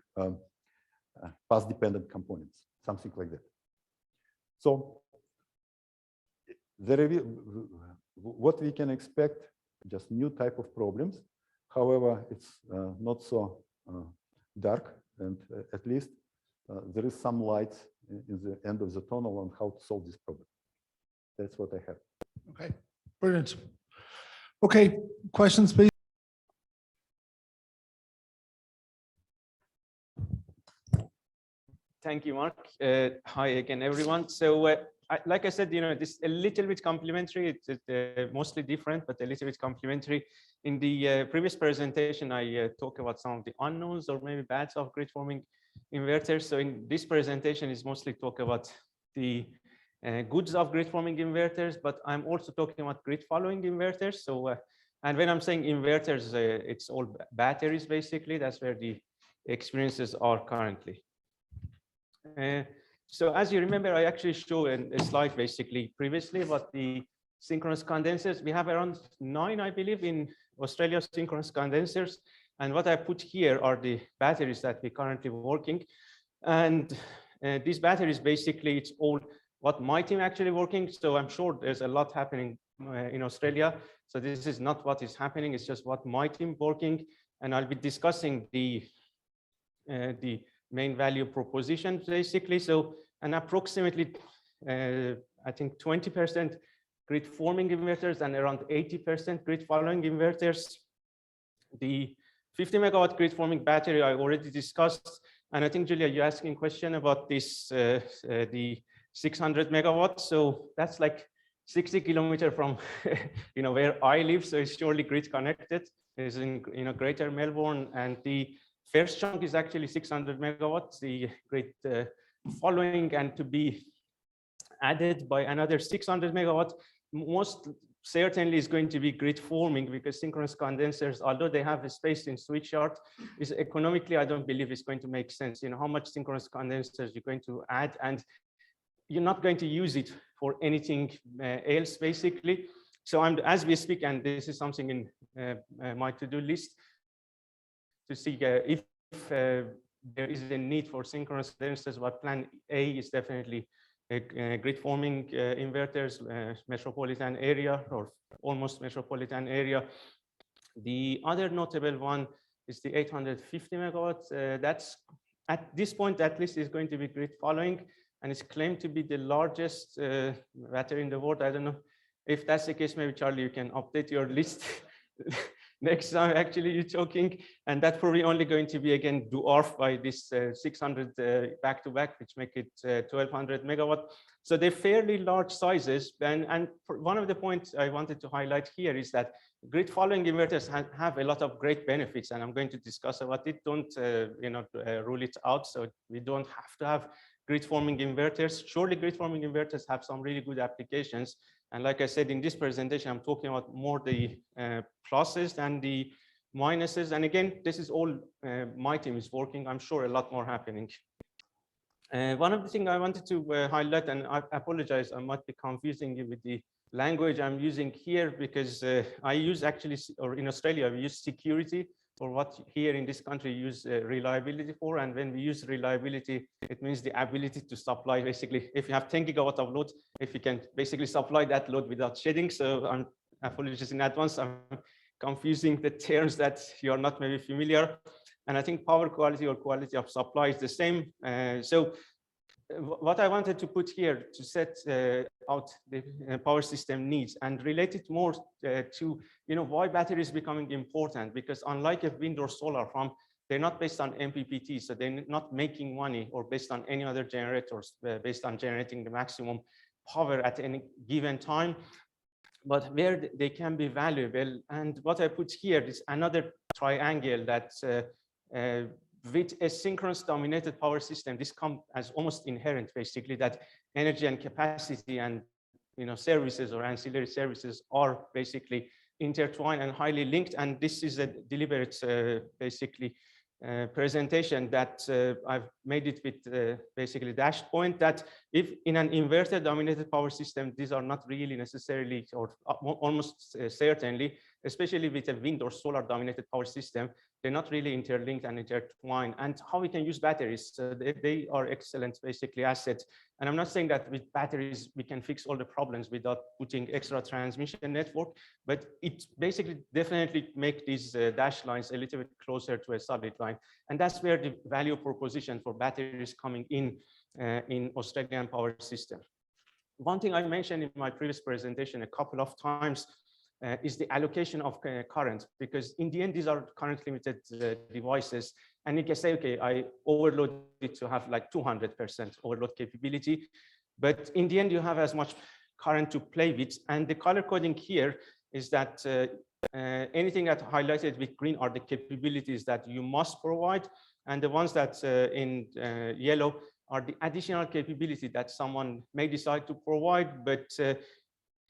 path-dependent components, something like that. So what we can expect, just new type of problems. However, it's not so dark, and at least there is some light in the end of the tunnel on how to solve this problem. That's what I have. Okay, brilliant. Okay, questions, please. Thank you, Mark. Hi again, everyone. So, like I said, this is a little bit complementary. It's mostly different, but a little bit complementary. In the previous presentation, I talked about some of the unknowns or maybe bads of grid-forming inverters. So, in this presentation, is mostly talk about the goods of grid-forming inverters, but I'm also talking about grid-following inverters. So, and when I'm saying inverters, it's all batteries, basically. That's where the experiences are currently. So as you remember, I actually showed a slide basically previously about the synchronous condensers. We have around 9, I believe, in Australia synchronous condensers. And what I put here are the batteries that we're currently working. And these batteries, basically, it's all what my team actually working. So I'm sure there's a lot happening in Australia. So this is not what is happening. It's just what my team working. And I'll be discussing the main value proposition, basically. So, and approximately, I think 20% grid forming inverters and around 80% grid following inverters. The 50 megawatt grid forming battery I already discussed. And I think, Julia, you're asking a question about this, the 600 megawatts. So that's like 60 kilometers from, where I live. So it's surely grid connected. It's in, Greater Melbourne, and the first chunk is actually 600 megawatts, the grid following, and to be added by another 600 megawatts. Most certainly is going to be grid forming, because synchronous condensers, although they have a space in switchyard, is economically, I don't believe it's going to make sense. How much synchronous condensers you're going to add, and you're not going to use it for anything else, basically. So as we speak, and this is something in my to-do list, to see if there is a need for synchronous condensers, but plan A is definitely grid forming inverters, metropolitan area or almost metropolitan area. The other notable one is the 850 megawatts. That's at this point, at least, is going to be grid following, and it's claimed to be the largest battery in the world. I don't know if that's the case. Maybe Charlie, you can update your list next time actually you're talking, and that's probably only going to be again dwarfed by this 600 back-to-back, which make it 1200 megawatt. So they're fairly large sizes. And one of the points I wanted to highlight here is that grid following inverters have a lot of great benefits, and I'm going to discuss about it. Don't rule it out. So we don't have to have grid forming inverters. Surely grid forming inverters have some really good applications. And like I said, in this presentation, I'm talking about more the pluses than the minuses. And again, this is all my team is working. I'm sure a lot more happening. One of the things I wanted to highlight, and I apologize, I might be confusing you with the language I'm using here, because I use actually, or in Australia, we use security for what here in this country use reliability for. And when we use reliability, it means the ability to supply, basically, if you have 10 gigawatt of load, if you can basically supply that load without shedding. So I'm apologies in advance, I'm confusing the terms that you're not maybe familiar. And I think power quality or quality of supply is the same. So what I wanted to put here to set out the power system needs and relate it more to why battery is becoming important, because unlike a wind or solar farm, they're not based on MPPT, so they're not making money or based on any other generators, based on generating the maximum power at any given time, but where they can be valuable. And what I put here is another triangle that with a synchronous dominated power system, this comes as almost inherent, basically, that energy and capacity and services or ancillary services are basically intertwined and highly linked. And this is a deliberate basically presentation that I've made it with basically dashed point, that if in an inverter dominated power system, these are not really necessarily or almost certainly, especially with a wind or solar dominated power system, they're not really interlinked and intertwined. And how we can use batteries, they are excellent basically assets. And I'm not saying that with batteries we can fix all the problems without putting extra transmission network, but it basically definitely make these dashed lines a little bit closer to a solid line. And that's where the value proposition for batteries coming in Australian power system. One thing I mentioned in my previous presentation a couple of times is the allocation of current, because in the end, these are current limited devices. And you can say, okay, I overload it to have like 200% overload capability. But in the end, you have as much current to play with. And the color coding here is that anything that highlighted with green are the capabilities that you must provide. And the ones that in yellow are the additional capability that someone may decide to provide, but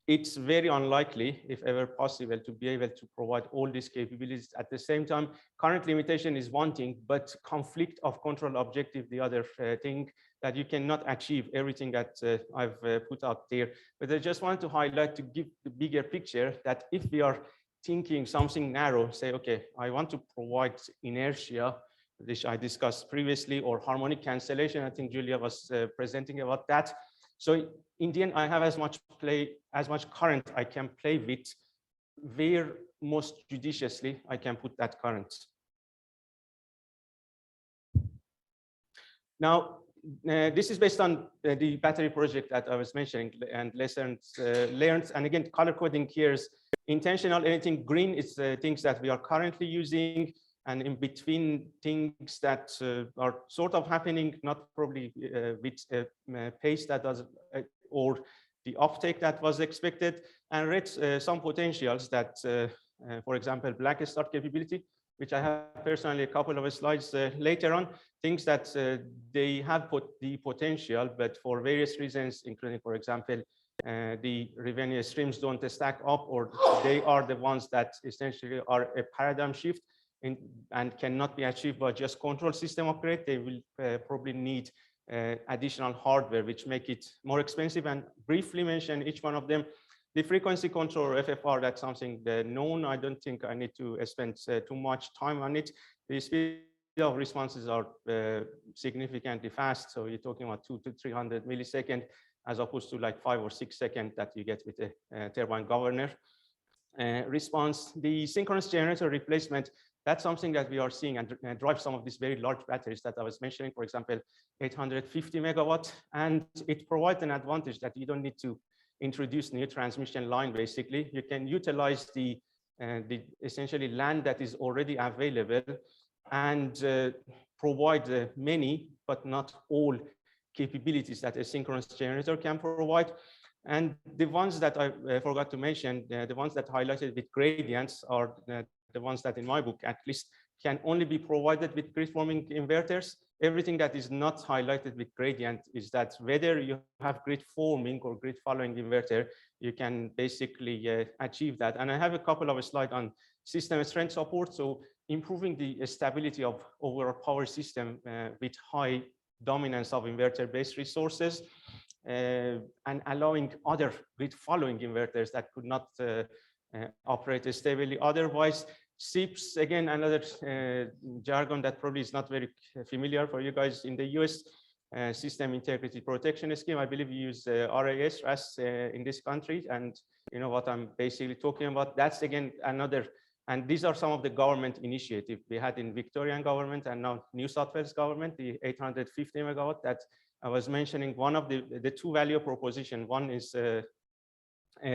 it's very unlikely, if ever possible, to be able to provide all these capabilities at the same time. Current limitation is one thing, but conflict of control objective, the other thing, that you cannot achieve everything that I've put out there. But I just want to highlight, to give the bigger picture, that if we are thinking something narrow, say, okay, I want to provide inertia, which I discussed previously, or harmonic cancellation. I think Julia was presenting about that. So in the end, I have as much current I can play with, where most judiciously I can put that current. Now, this is based on the battery project that I was mentioning and lessons learned. And again, color coding here is intentional. Anything green is things that we are currently using, and in between things that are sort of happening, not probably with a pace that does, or the uptake that was expected, and red some potentials that, for example, black start capability, which I have personally a couple of slides later on, things that they have put the potential, but for various reasons, including, for example, the revenue streams don't stack up, or they are the ones that essentially are a paradigm shift and cannot be achieved by just control system upgrade. They will probably need additional hardware, which make it more expensive. And briefly mention each one of them. The frequency control, or FFR, that's something known. I don't think I need to spend too much time on it. The speed of responses are significantly fast. So you're talking about 200 to 300 milliseconds, as opposed to like 5 or 6 seconds that you get with a turbine governor response. The synchronous generator replacement, that's something that we are seeing and drive some of these very large batteries that I was mentioning, for example, 850 megawatt. And it provides an advantage that you don't need to introduce new transmission line. Basically, you can utilize the essentially land that is already available and provide many, but not all, capabilities that a synchronous generator can provide. And the ones that I forgot to mention, the ones that highlighted with gradients are the ones that in my book at least can only be provided with grid forming inverters. Everything that is not highlighted with gradient is that whether you have grid forming or grid following inverter, you can basically achieve that. And I have a couple of slides on system strength support. So improving the stability of overall power system with high dominance of inverter-based resources, and allowing other grid following inverters that could not operate stably otherwise. SIPs, again, another jargon that probably is not very familiar for you guys in the US. System Integrity Protection Scheme. I believe you use RAS in this country, and you know what I'm basically talking about. That's again another, and these are some of the government initiatives we had in Victorian government and now New South Wales government, the 850 megawatt that I was mentioning. One of the two value proposition, one is a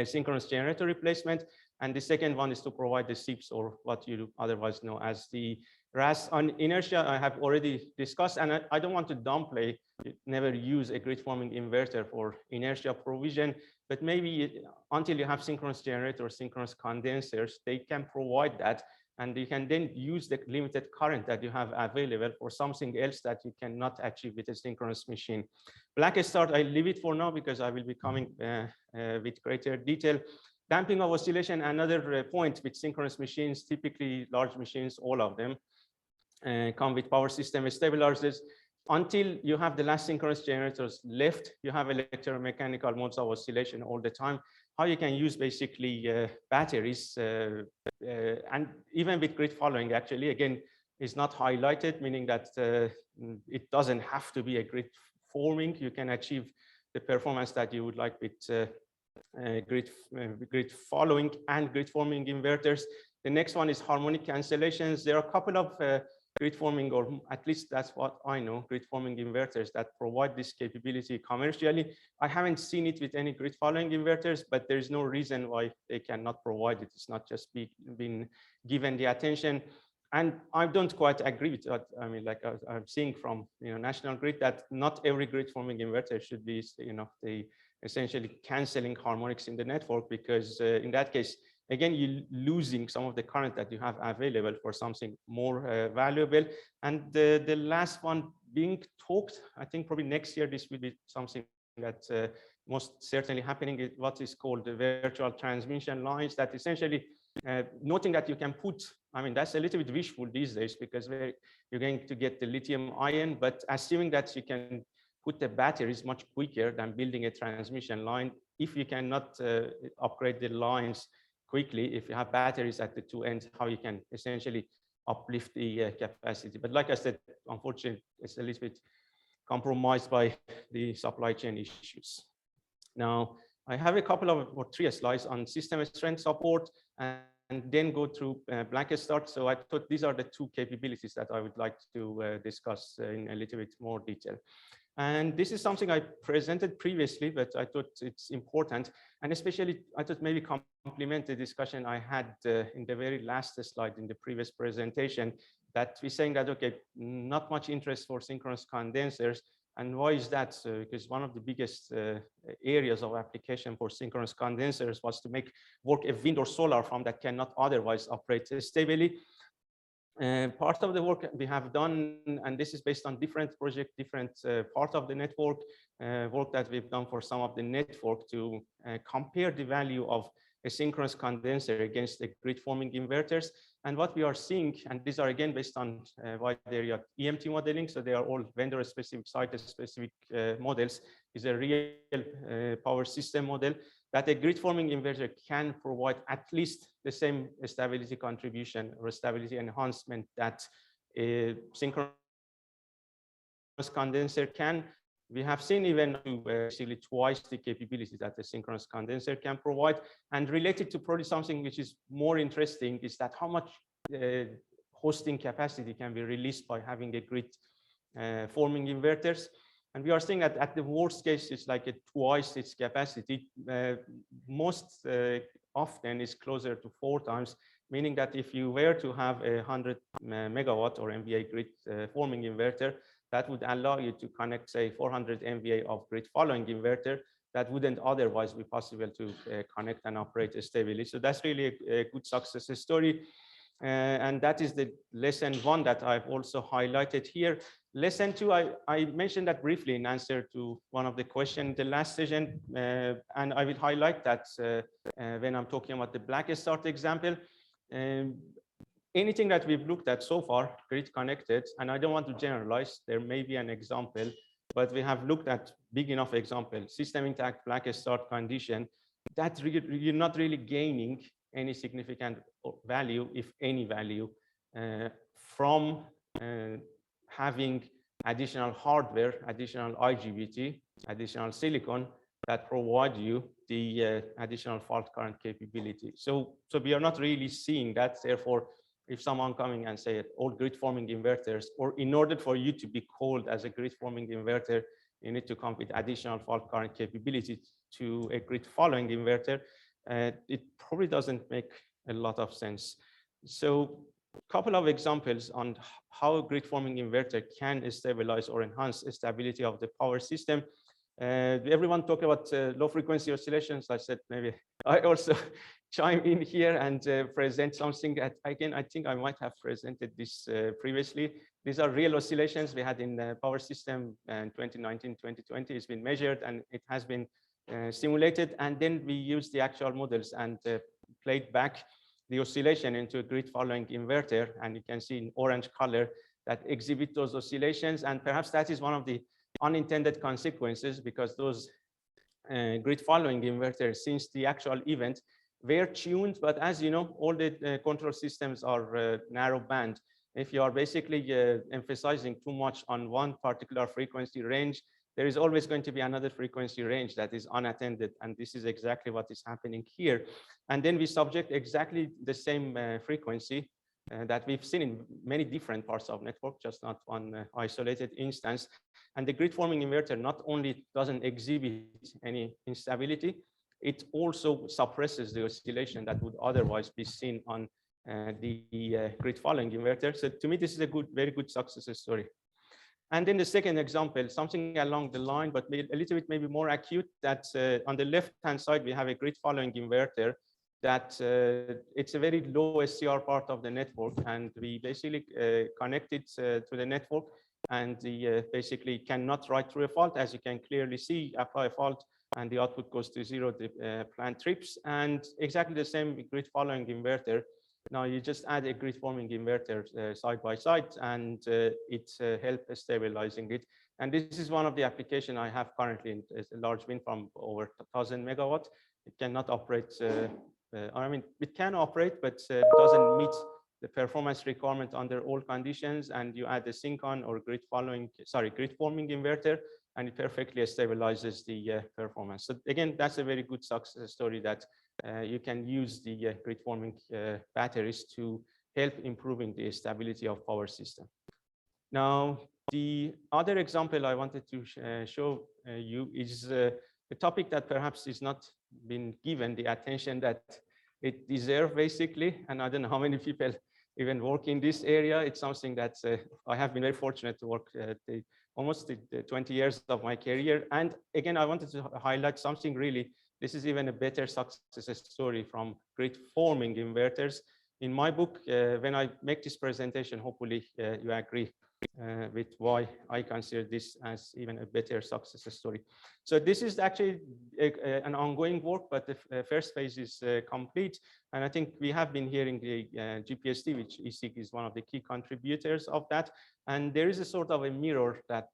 synchronous generator replacement, and the second one is to provide the SIPs, or what you otherwise know as the RAS. On inertia, I have already discussed, and I don't want to downplay, never use a grid forming inverter for inertia provision, but maybe until you have synchronous generators, synchronous condensers, they can provide that, and you can then use the limited current that you have available for something else that you cannot achieve with a synchronous machine. Black start, I leave it for now because I will be coming with greater detail. Damping of oscillation, another point with synchronous machines, typically large machines, all of them come with power system stabilizers. Until you have the last synchronous generators left, you have electromechanical modes of oscillation all the time. How you can use basically batteries, and even with grid following, actually, again, is not highlighted, meaning that it doesn't have to be a grid forming. You can achieve the performance that you would like with grid following and grid forming inverters. The next one is harmonic cancellations. There are a couple of grid forming, or at least that's what I know, grid forming inverters that provide this capability commercially. I haven't seen it with any grid following inverters, but there's no reason why they cannot provide it. It's not just been given the attention. And I don't quite agree with that. I mean, like I'm seeing from National Grid that not every grid forming inverter should be the essentially canceling harmonics in the network, because in that case, again, you're losing some of the current that you have available for something more valuable. And the last one being talked, I think probably next year, this will be something that most certainly happening, is what is called the virtual transmission lines, that essentially noting that you can put, I mean, that's a little bit wishful these days because you're going to get the lithium ion, but assuming that you can put the batteries much quicker than building a transmission line, if you cannot upgrade the lines quickly, if you have batteries at the two ends, how you can essentially uplift the capacity. But like I said, unfortunately, it's a little bit compromised by the supply chain issues. Now, I have a couple of or 3 slides on system strength support, and then go through blanket start. So I thought these are the 2 capabilities that I would like to discuss in a little bit more detail. And this is something I presented previously, but I thought it's important. And especially, I thought maybe complement the discussion I had in the very last slide in the previous presentation, that we're saying that, okay, not much interest for synchronous condensers. And why is that? Because one of the biggest areas of application for synchronous condensers was to make work a wind or solar farm that cannot otherwise operate stably. Part of the work we have done, and this is based on different projects, different part of the network, work that we've done for some of the network to compare the value of a synchronous condenser against the grid-forming inverters. And what we are seeing, and these are again based on wide area EMT modeling, so they are all vendor-specific, site-specific models, is a real power system model that a grid-forming inverter can provide at least the same stability contribution or stability enhancement that a synchronous condenser can. We have seen even basically twice the capability that the synchronous condenser can provide. And related to probably something which is more interesting is that how much hosting capacity can be released by having a grid forming inverters. And we are seeing that at the worst case, it's like twice its capacity. Most often is closer to 4 times, meaning that if you were to have a 100 megawatt or MVA grid forming inverter, that would allow you to connect, say, 400 MVA of grid following inverter that wouldn't otherwise be possible to connect and operate stably. So that's really a good success story. And that is the lesson 1 that I've also highlighted here. Lesson 2, I mentioned that briefly in answer to one of the questions in the last session, and I will highlight that when I'm talking about the black start example. Anything that we've looked at so far, grid connected, and I don't want to generalize, there may be an example, but we have looked at big enough example, system intact, black start condition, that you're not really gaining any significant value, if any value, from having additional hardware, additional IGBT, additional silicon that provide you the additional fault current capability. So we are not really seeing that. Therefore, if someone coming and say all grid forming inverters, or in order for you to be called as a grid forming inverter, you need to come with additional fault current capability to a grid following inverter, it probably doesn't make a lot of sense. So a couple of examples on how a grid forming inverter can stabilize or enhance the stability of the power system. Everyone talk about low frequency oscillations. I said maybe I also chime in here and present something that, again, I think I might have presented this previously. These are real oscillations we had in the power system in 2019, 2020. It's been measured and it has been simulated. And then we used the actual models and played back the oscillation into a grid following inverter. And you can see in orange color that exhibit those oscillations. And perhaps that is one of the unintended consequences, because those grid following inverters, since the actual event, were tuned. But as you know, all the control systems are narrow band. If you are basically emphasizing too much on one particular frequency range, there is always going to be another frequency range that is unattended. And this is exactly what is happening here. And then we subject exactly the same frequency that we've seen in many different parts of network, just not one isolated instance. And the grid forming inverter not only doesn't exhibit any instability, it also suppresses the oscillation that would otherwise be seen on the grid following inverter. So to me, this is a very good success story. And then the second example, something along the line, but a little bit maybe more acute, that on the left-hand side, we have a grid following inverter that it's a very low SCR part of the network. And we basically connect it to the network, and the basically cannot write through a fault. As you can clearly see, apply a fault and the output goes to 0, the plant trips. And exactly the same grid following inverter. Now you just add a grid forming inverter side by side, and it helps stabilizing it. And this is one of the applications I have currently. It's a large wind farm over 1,000 megawatt. It cannot operate. I mean, it can operate, but doesn't meet the performance requirement under all conditions. And you add a synchron or grid forming inverter, and it perfectly stabilizes the performance. So again, that's a very good success story that you can use the grid forming batteries to help improving the stability of power system. Now, the other example I wanted to show you is a topic that perhaps is not been given the attention that it deserves, basically. And I don't know how many people even work in this area. It's something that I have been very fortunate to work almost 20 years of my career. And again, I wanted to highlight something really, this is even a better success story from grid forming inverters. in my book, when I make this presentation, hopefully you agree with why I consider this as even a better success story. So this is actually an ongoing work, but the first phase is complete. And I think we have been hearing the GPST, which ESIG is one of the key contributors of that. And there is a sort of a mirror that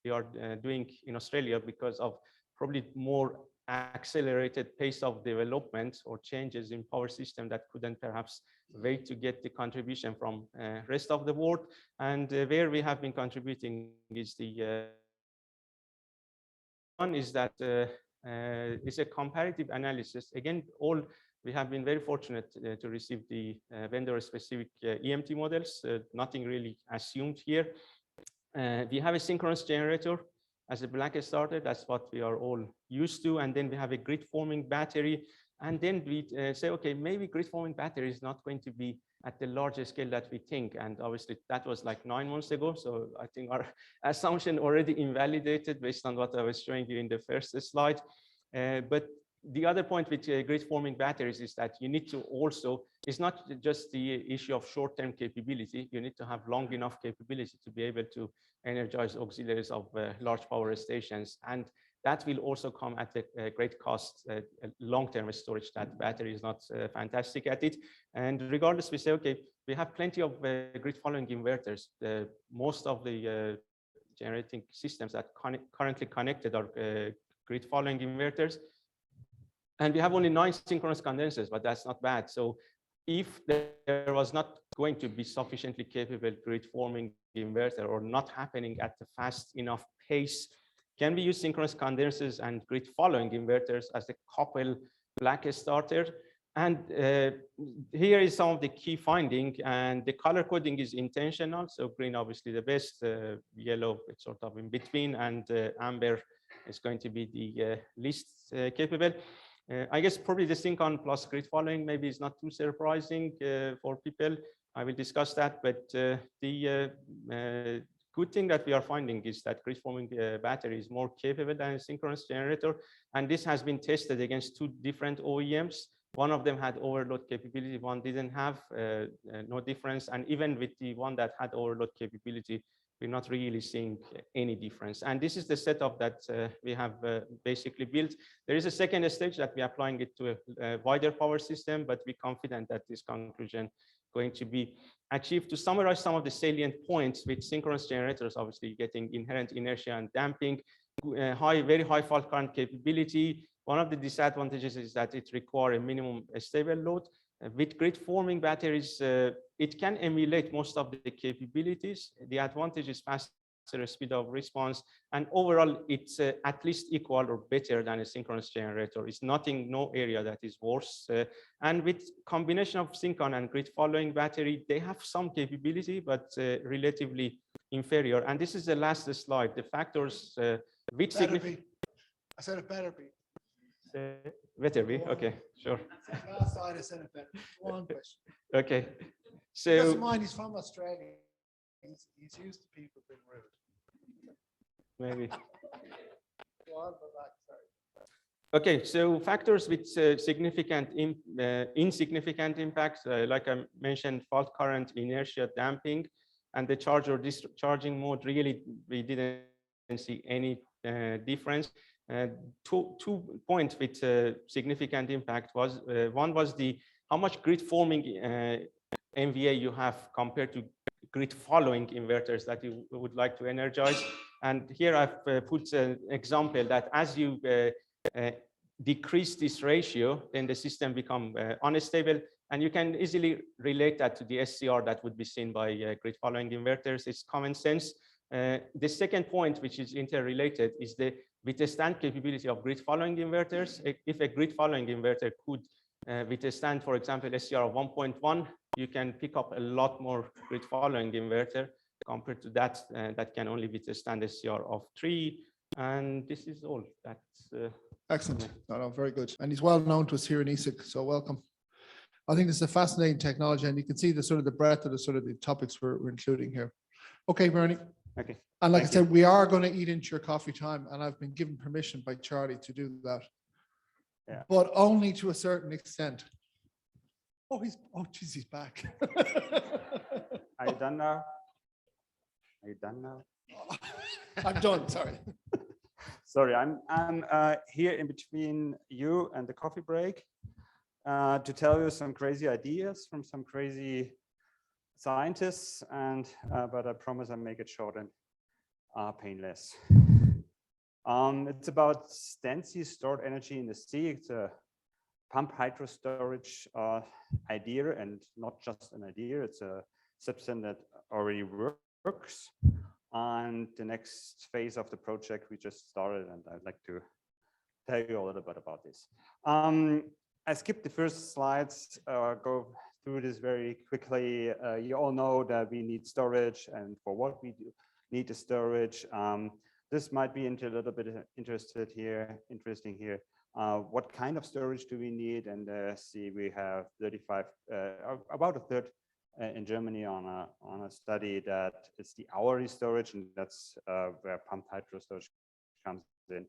we are doing in Australia because of probably more accelerated pace of development or changes in power system that couldn't perhaps wait to get the contribution from rest of the world. And where we have been contributing is the one is that it's a comparative analysis. Again, we have been very fortunate to receive the vendor-specific EMT models. Nothing really assumed here. We have a synchronous generator as a black starter. That's what we are all used to. And then we have a grid-forming battery. And then we say, okay, maybe grid-forming battery is not going to be at the larger scale that we think. And obviously, that was like 9 months ago. So I think our assumption already invalidated based on what I was showing you in the first slide. But the other point with grid-forming batteries is that you need to also, it's not just the issue of short-term capability. You need to have long enough capability to be able to energize auxiliaries of large power stations. And that will also come at a great cost. Long-term storage, that battery is not fantastic at it. And regardless, we say, okay, we have plenty of grid-following inverters. Most of the generating systems that currently connected are grid-following inverters. And we have only 9 synchronous condensers, but that's not bad. So if there was not going to be sufficiently capable grid-forming inverter or not happening at a fast enough pace, can we use synchronous condensers and grid-following inverters as a couple black starter? And here is some of the key finding, and the color coding is intentional. So green, obviously the best, yellow, it's sort of in between, and amber is going to be the least capable. I guess probably the Syncon plus grid following maybe is not too surprising for people. I will discuss that, but the good thing that we are finding is that grid forming battery is more capable than a synchronous generator. And this has been tested against 2 different OEMs. One of them had overload capability, one didn't have, no difference. And even with the one that had overload capability, we're not really seeing any difference. And this is the setup that we have basically built. There is a second stage that we're applying it to a wider power system, but we're confident that this conclusion going to be achieved. To summarize some of the salient points with synchronous generators, obviously getting inherent inertia and damping, very high fault current capability. One of the disadvantages is that it requires a minimum stable load. With grid forming batteries, it can emulate most of the capabilities. The advantage is faster speed of response, and overall it's at least equal or better than a synchronous generator. It's no area that is worse. And with combination of Syncon and grid following battery, they have some capability, but relatively inferior. And this is the last slide. The factors which significant. I said it better be. Better be, okay, sure. Last slide I said it better. One question. Okay, so. He doesn't mind, he's from Australia. He's used to people being rude. Maybe. Go on, Babak, sorry. Okay, so factors with significant, insignificant impacts, like I mentioned, fault current, inertia, damping, and the charge or discharging mode, really, we didn't see any difference. Two points with significant impact was, one was how much grid forming MVA you have compared to grid following inverters that you would like to energize. And here I've put an example that as you decrease this ratio, then the system become unstable. And you can easily relate that to the SCR that would be seen by grid following inverters. It's common sense. The second point, which is interrelated, is the withstand capability of grid following inverters. If a grid following inverter could withstand, for example, SCR of 1.1, you can pick up a lot more grid following inverter compared to that that can only withstand SCR of 3. And this is all. That's excellent. No, very good. And he's well known to us here in ESIG, so welcome. I think this is a fascinating technology, and you can see the sort of the breadth of the topics we're including here. Okay, Bernie. Okay. And like I said, we are going to eat into your coffee time, and I've been given permission by Charlie to do that. Yeah. But only to a certain extent. Oh, geez, he's back. Are you done now? Are you done now? I'm done, sorry. Sorry, I'm here in between you and the coffee break to tell you some crazy ideas from some crazy scientists, and but I promise I'll make it short and painless. It's about Stency stored energy in the sea. It's a pump hydro storage idea, and not just an idea. It's a substance that already works. And the next phase of the project we just started, and I'd like to tell you a little bit about this. I skipped the first slides, go through this very quickly. You all know that we need storage, and for what we do need the storage. This might be a little bit interesting here. What kind of storage do we need? And see, we have 35, about a third in Germany on a study that it's the hourly storage, and that's where pumped hydro storage comes in.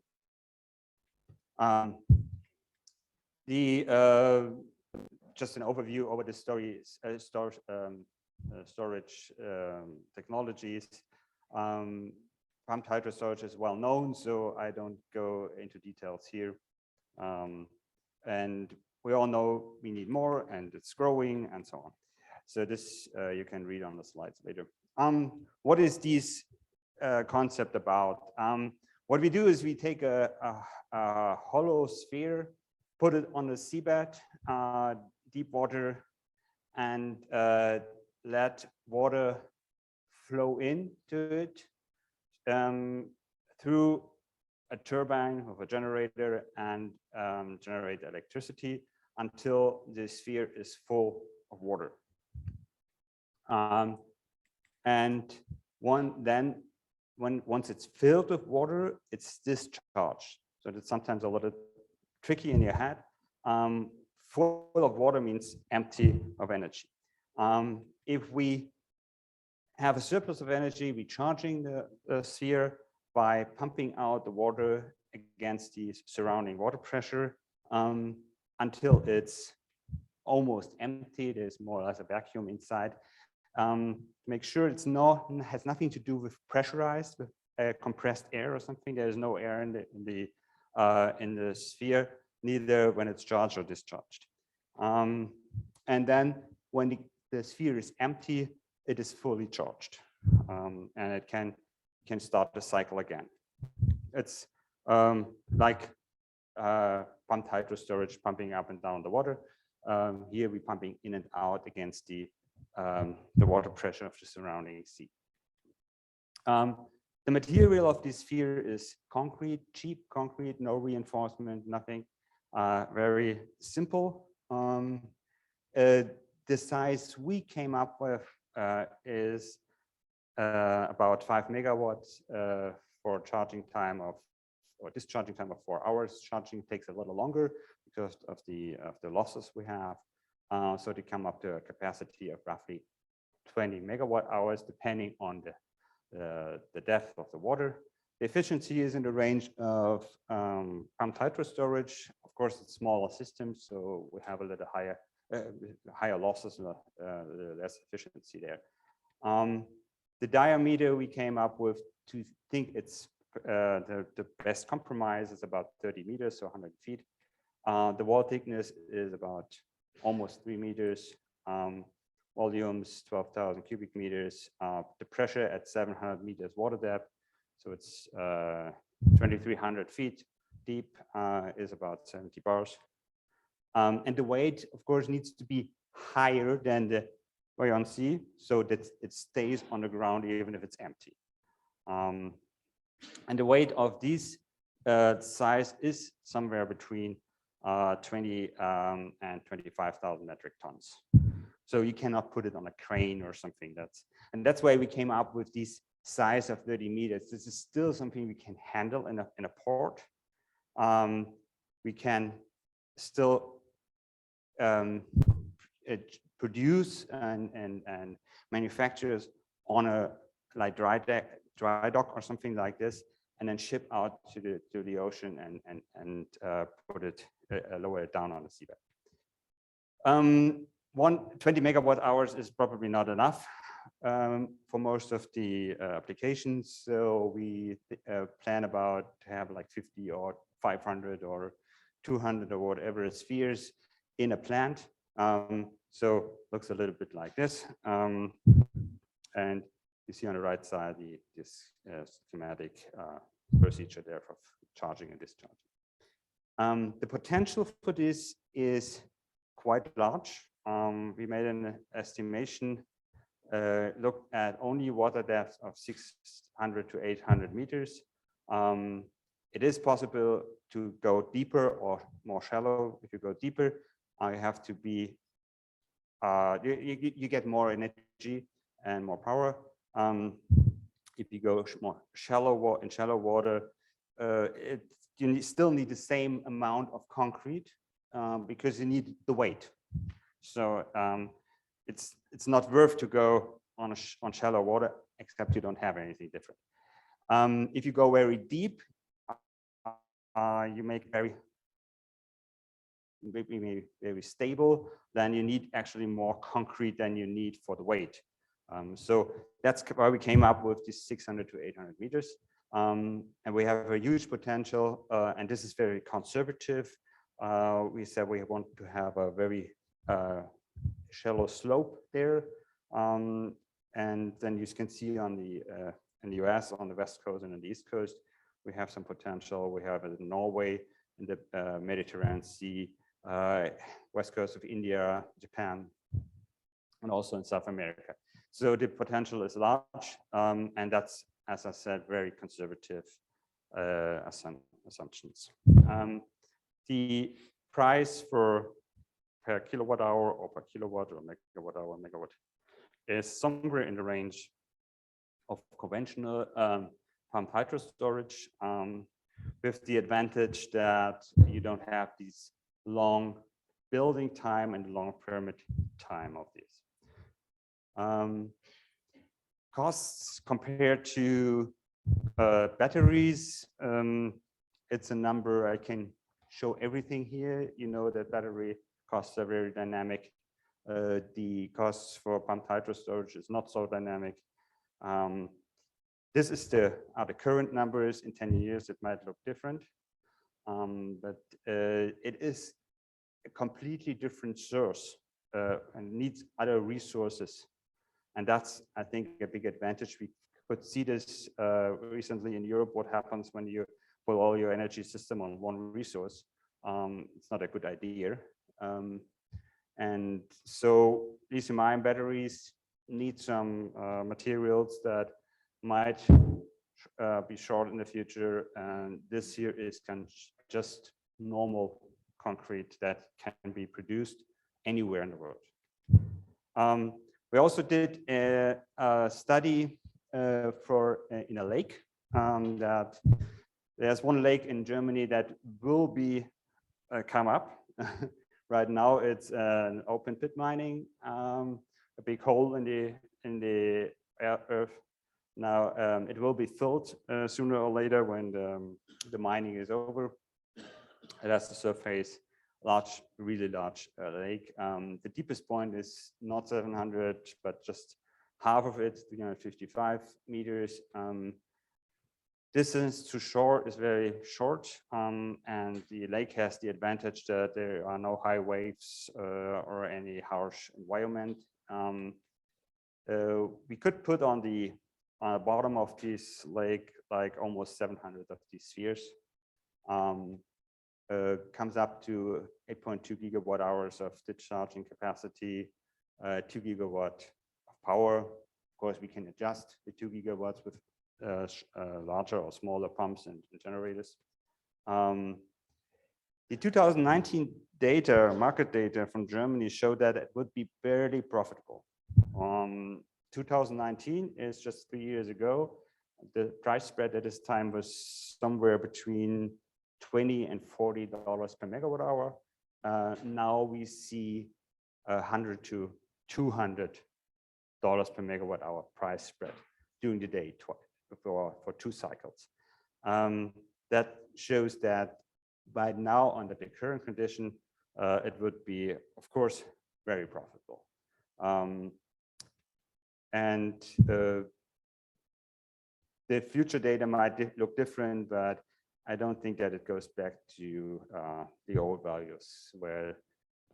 Just an overview over the storage technologies. Pumped hydro storage is well known, so I don't go into details here. And we all know we need more, and it's growing, and so on. So this you can read on the slides later. What is this concept about? What we do is we take a hollow sphere, put it on the seabed, deep water, and let water flow into it through a turbine of a generator and generate electricity until the sphere is full of water. And once it's filled with water, it's discharged. So that's sometimes a little tricky in your head. Full of water means empty of energy. If we have a surplus of energy, we're charging the sphere by pumping out the water against the surrounding water pressure until it's almost empty. There's more or less a vacuum inside. Make sure it's has nothing to do with pressurized, with compressed air or something. There's no air in the sphere, neither when it's charged or discharged. And then when the sphere is empty, it is fully charged, and it can start the cycle again. It's like pumped hydro storage, pumping up and down the water. Here we're pumping in and out against the water pressure of the surrounding sea. The material of this sphere is concrete, cheap concrete, no reinforcement, nothing, very simple. The size we came up with is about 5 megawatts for charging time or discharging time of 4 hours. Charging takes a little longer because of the losses we have. So they come up to a capacity of roughly 20 megawatt hours, depending on the depth of the water. The efficiency is in the range of pumped hydro storage. Of course, it's smaller systems, so we have a little higher losses, less efficiency there. The diameter we came up with to think it's the best compromise is about 30 meters, so 100 feet. The wall thickness is about almost 3 meters. Volumes 12,000 cubic meters. The pressure at 700 meters water depth, so it's 2,300 feet deep, is about 70 bars. And the weight, of course, needs to be higher than the buoyancy, so that it stays on the ground even if it's empty. And the weight of this size is somewhere between 20 and 25,000 metric tons. So you cannot put it on a crane or something. That's why we came up with this size of 30 meters. This is still something we can handle in a port. We can still produce and manufacture on a like dry dock or something like this, and then ship out to the ocean and put it lower it down on the seabed. 20 megawatt hours is probably not enough for most of the applications. So we plan about to have like 50 or 500 or 200 or whatever spheres in a plant. So looks a little bit like this. And you see on the right side this schematic procedure there for charging and discharging. The potential for this is quite large. We made an estimation, looked at only water depths of 600 to 800 meters. It is possible to go deeper or more shallow. If you go deeper, you have to be, you get more energy and more power. If you go more shallow water, you still need the same amount of concrete because you need the weight. So it's not worth to go on shallow water, except you don't have anything different. If you go very deep, you make very stable, then you need actually more concrete than you need for the weight. So that's why we came up with this 600 to 800 meters. And we have a huge potential, and this is very conservative. We said we want to have a very shallow slope there. And then you can see on the in the US, on the West Coast and on the East Coast, we have some potential. We have it in Norway, in the Mediterranean Sea, West Coast of India, Japan, and also in South America. So the potential is large, and that's, as I said, very conservative assumptions. The price for per kilowatt hour or per kilowatt or megawatt hour megawatt is somewhere in the range of conventional pumped hydro storage, with the advantage that you don't have these long building time and long permit time of this. Costs compared to batteries, it's a number I can show everything here. You know that battery costs are very dynamic. The costs for pumped hydro storage is not so dynamic. This is the current numbers. In 10 years, it might look different, but it is a completely different source and needs other resources. And that's, I think, a big advantage. We could see this recently in Europe, what happens when you put all your energy system on one resource. It's not a good idea. And so lithium-ion batteries need some materials that might be short in the future. And this here is just normal concrete that can be produced anywhere in the world. We also did a study in a lake. That there's one lake in Germany that will be come up. Right now, it's an open pit mining, a big hole in the earth. Now it will be filled sooner or later when the mining is over. It has the surface. Really large lake. The deepest point is not 700, but just half of it, 355 meters. Distance to shore is very short, and the lake has the advantage that there are no high waves or any harsh environment. We could put on the bottom of this lake like almost 700 of these spheres. Comes up to 8.2 gigawatt hours of discharging capacity, 2 gigawatt of power. Of course, we can adjust the 2 gigawatts with larger or smaller pumps and generators. The 2019 data, market data from Germany showed that it would be barely profitable. 2019 is just 3 years ago. The price spread at this time was somewhere between $20 and $40 per megawatt hour. Now we see $100 to $200 per megawatt hour price spread during the day for 2 cycles. That shows that by now, under the current condition, it would be, of course, very profitable. And the future data might look different, but I don't think that it goes back to the old values where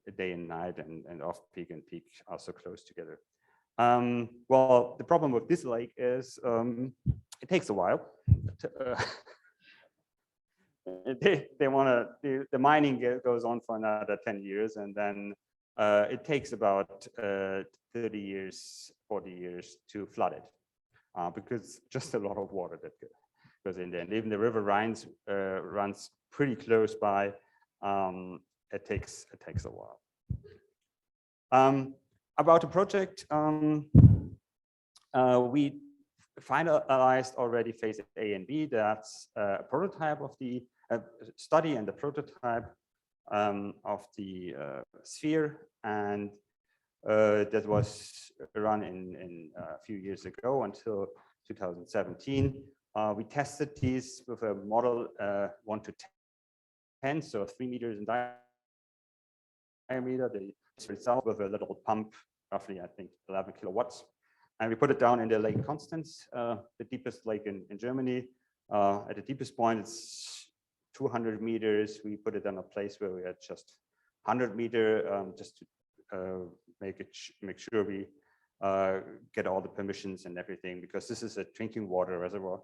the day and night and off peak and peak are so close together. Well, the problem with this lake is it takes a while. They want to, the mining goes on for another 10 years, and then it takes about 30 years, 40 years to flood it, because just a lot of water that goes in there. And even the river runs pretty close by. It takes a while. About the project, we finalized already phase A and B. That's a prototype of the study and the prototype of the sphere, and that was run in a few years ago until 2017. We tested these with a model 1 to 10, so 3 meters in diameter. The result with a little pump, roughly I think 11 kilowatts, and we put it down in the Lake Constance, the deepest lake in Germany. At the deepest point, it's 200 meters. We put it in a place where we had just 100 meter, just to make sure we get all the permissions and everything, because this is a drinking water reservoir,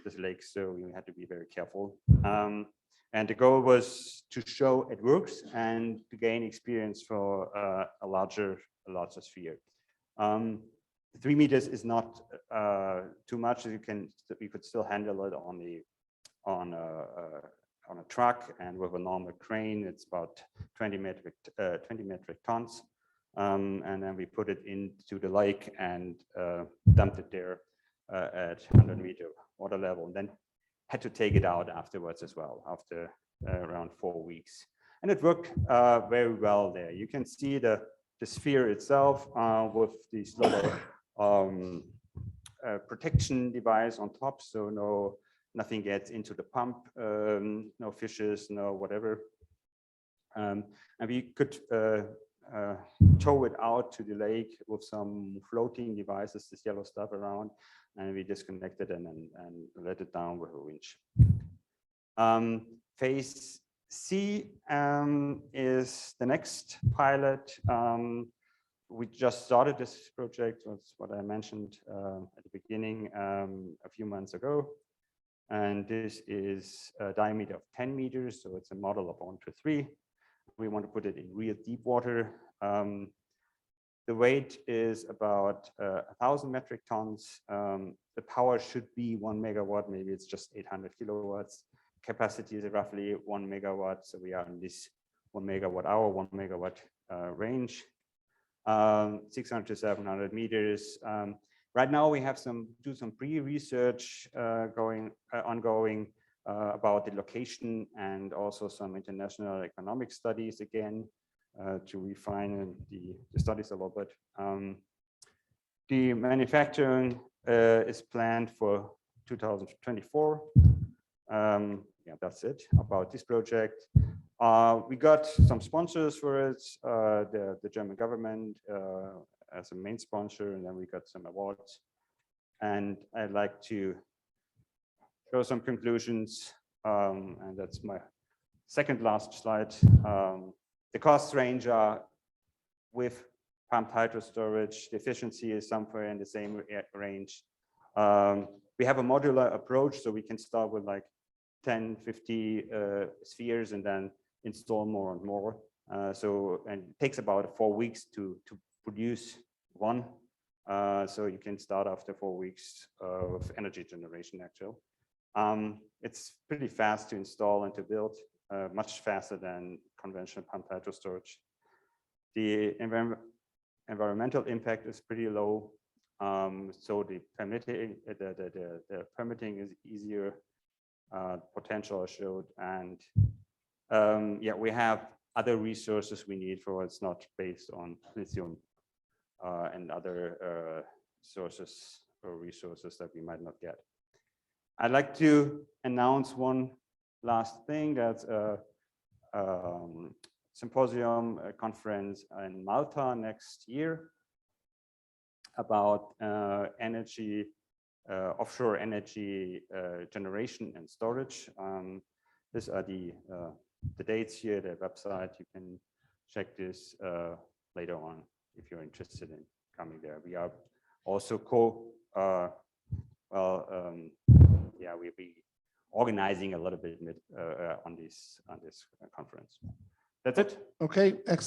this lake, so we had to be very careful. And the goal was to show it works and to gain experience for a larger sphere. 3 meters is not too much. You could still handle it on a truck, and with a normal crane, it's about 20 metric tons. And then we put it into the lake and dumped it there at 100 meter water level, and then had to take it out afterwards as well, after around 4 weeks. And it worked very well there. You can see the sphere itself with this little protection device on top, so nothing gets into the pump, no fishes, no whatever. And we could tow it out to the lake with some floating devices, this yellow stuff around, and we disconnected and let it down with a winch. Phase C is the next pilot. We just started this project, was what I mentioned at the beginning, a few months ago. And this is a diameter of 10 meters, so it's a model of 1 to 3. We want to put it in real deep water. The weight is about 1,000 metric tons. The power should be 1 megawatt, maybe it's just 800 kilowatts. Capacity is roughly 1 megawatt, so we are in this 1 megawatt hour, 1 megawatt range. 600 to 700 meters. Right now we have some pre-research ongoing about the location, and also some international economic studies again to refine the studies a little bit. The manufacturing is planned for 2024. Yeah, that's it about this project. We got some sponsors for it, the German government as a main sponsor, and then we got some awards. And I'd like to show some conclusions, and that's my second last slide. The cost range are with pumped hydro storage. The efficiency is somewhere in the same range. We have a modular approach, so we can start with like 10, 50 spheres and then install more and more. And it takes about 4 weeks to produce one. So you can start after 4 weeks of energy generation, actually. It's pretty fast to install and to build, much faster than conventional pumped hydro storage. The environmental impact is pretty low. So the permitting is easier. Potential I showed, and yeah, we have other resources we need for it's not based on lithium and other sources or resources that we might not get. I'd like to announce one last thing. That's symposium conference in Malta next year about energy, offshore energy generation and storage. These are the dates here, the website. You can check this later on if you're interested in coming there. We are also we'll be organizing a little bit on this conference. That's it. Okay, excellent.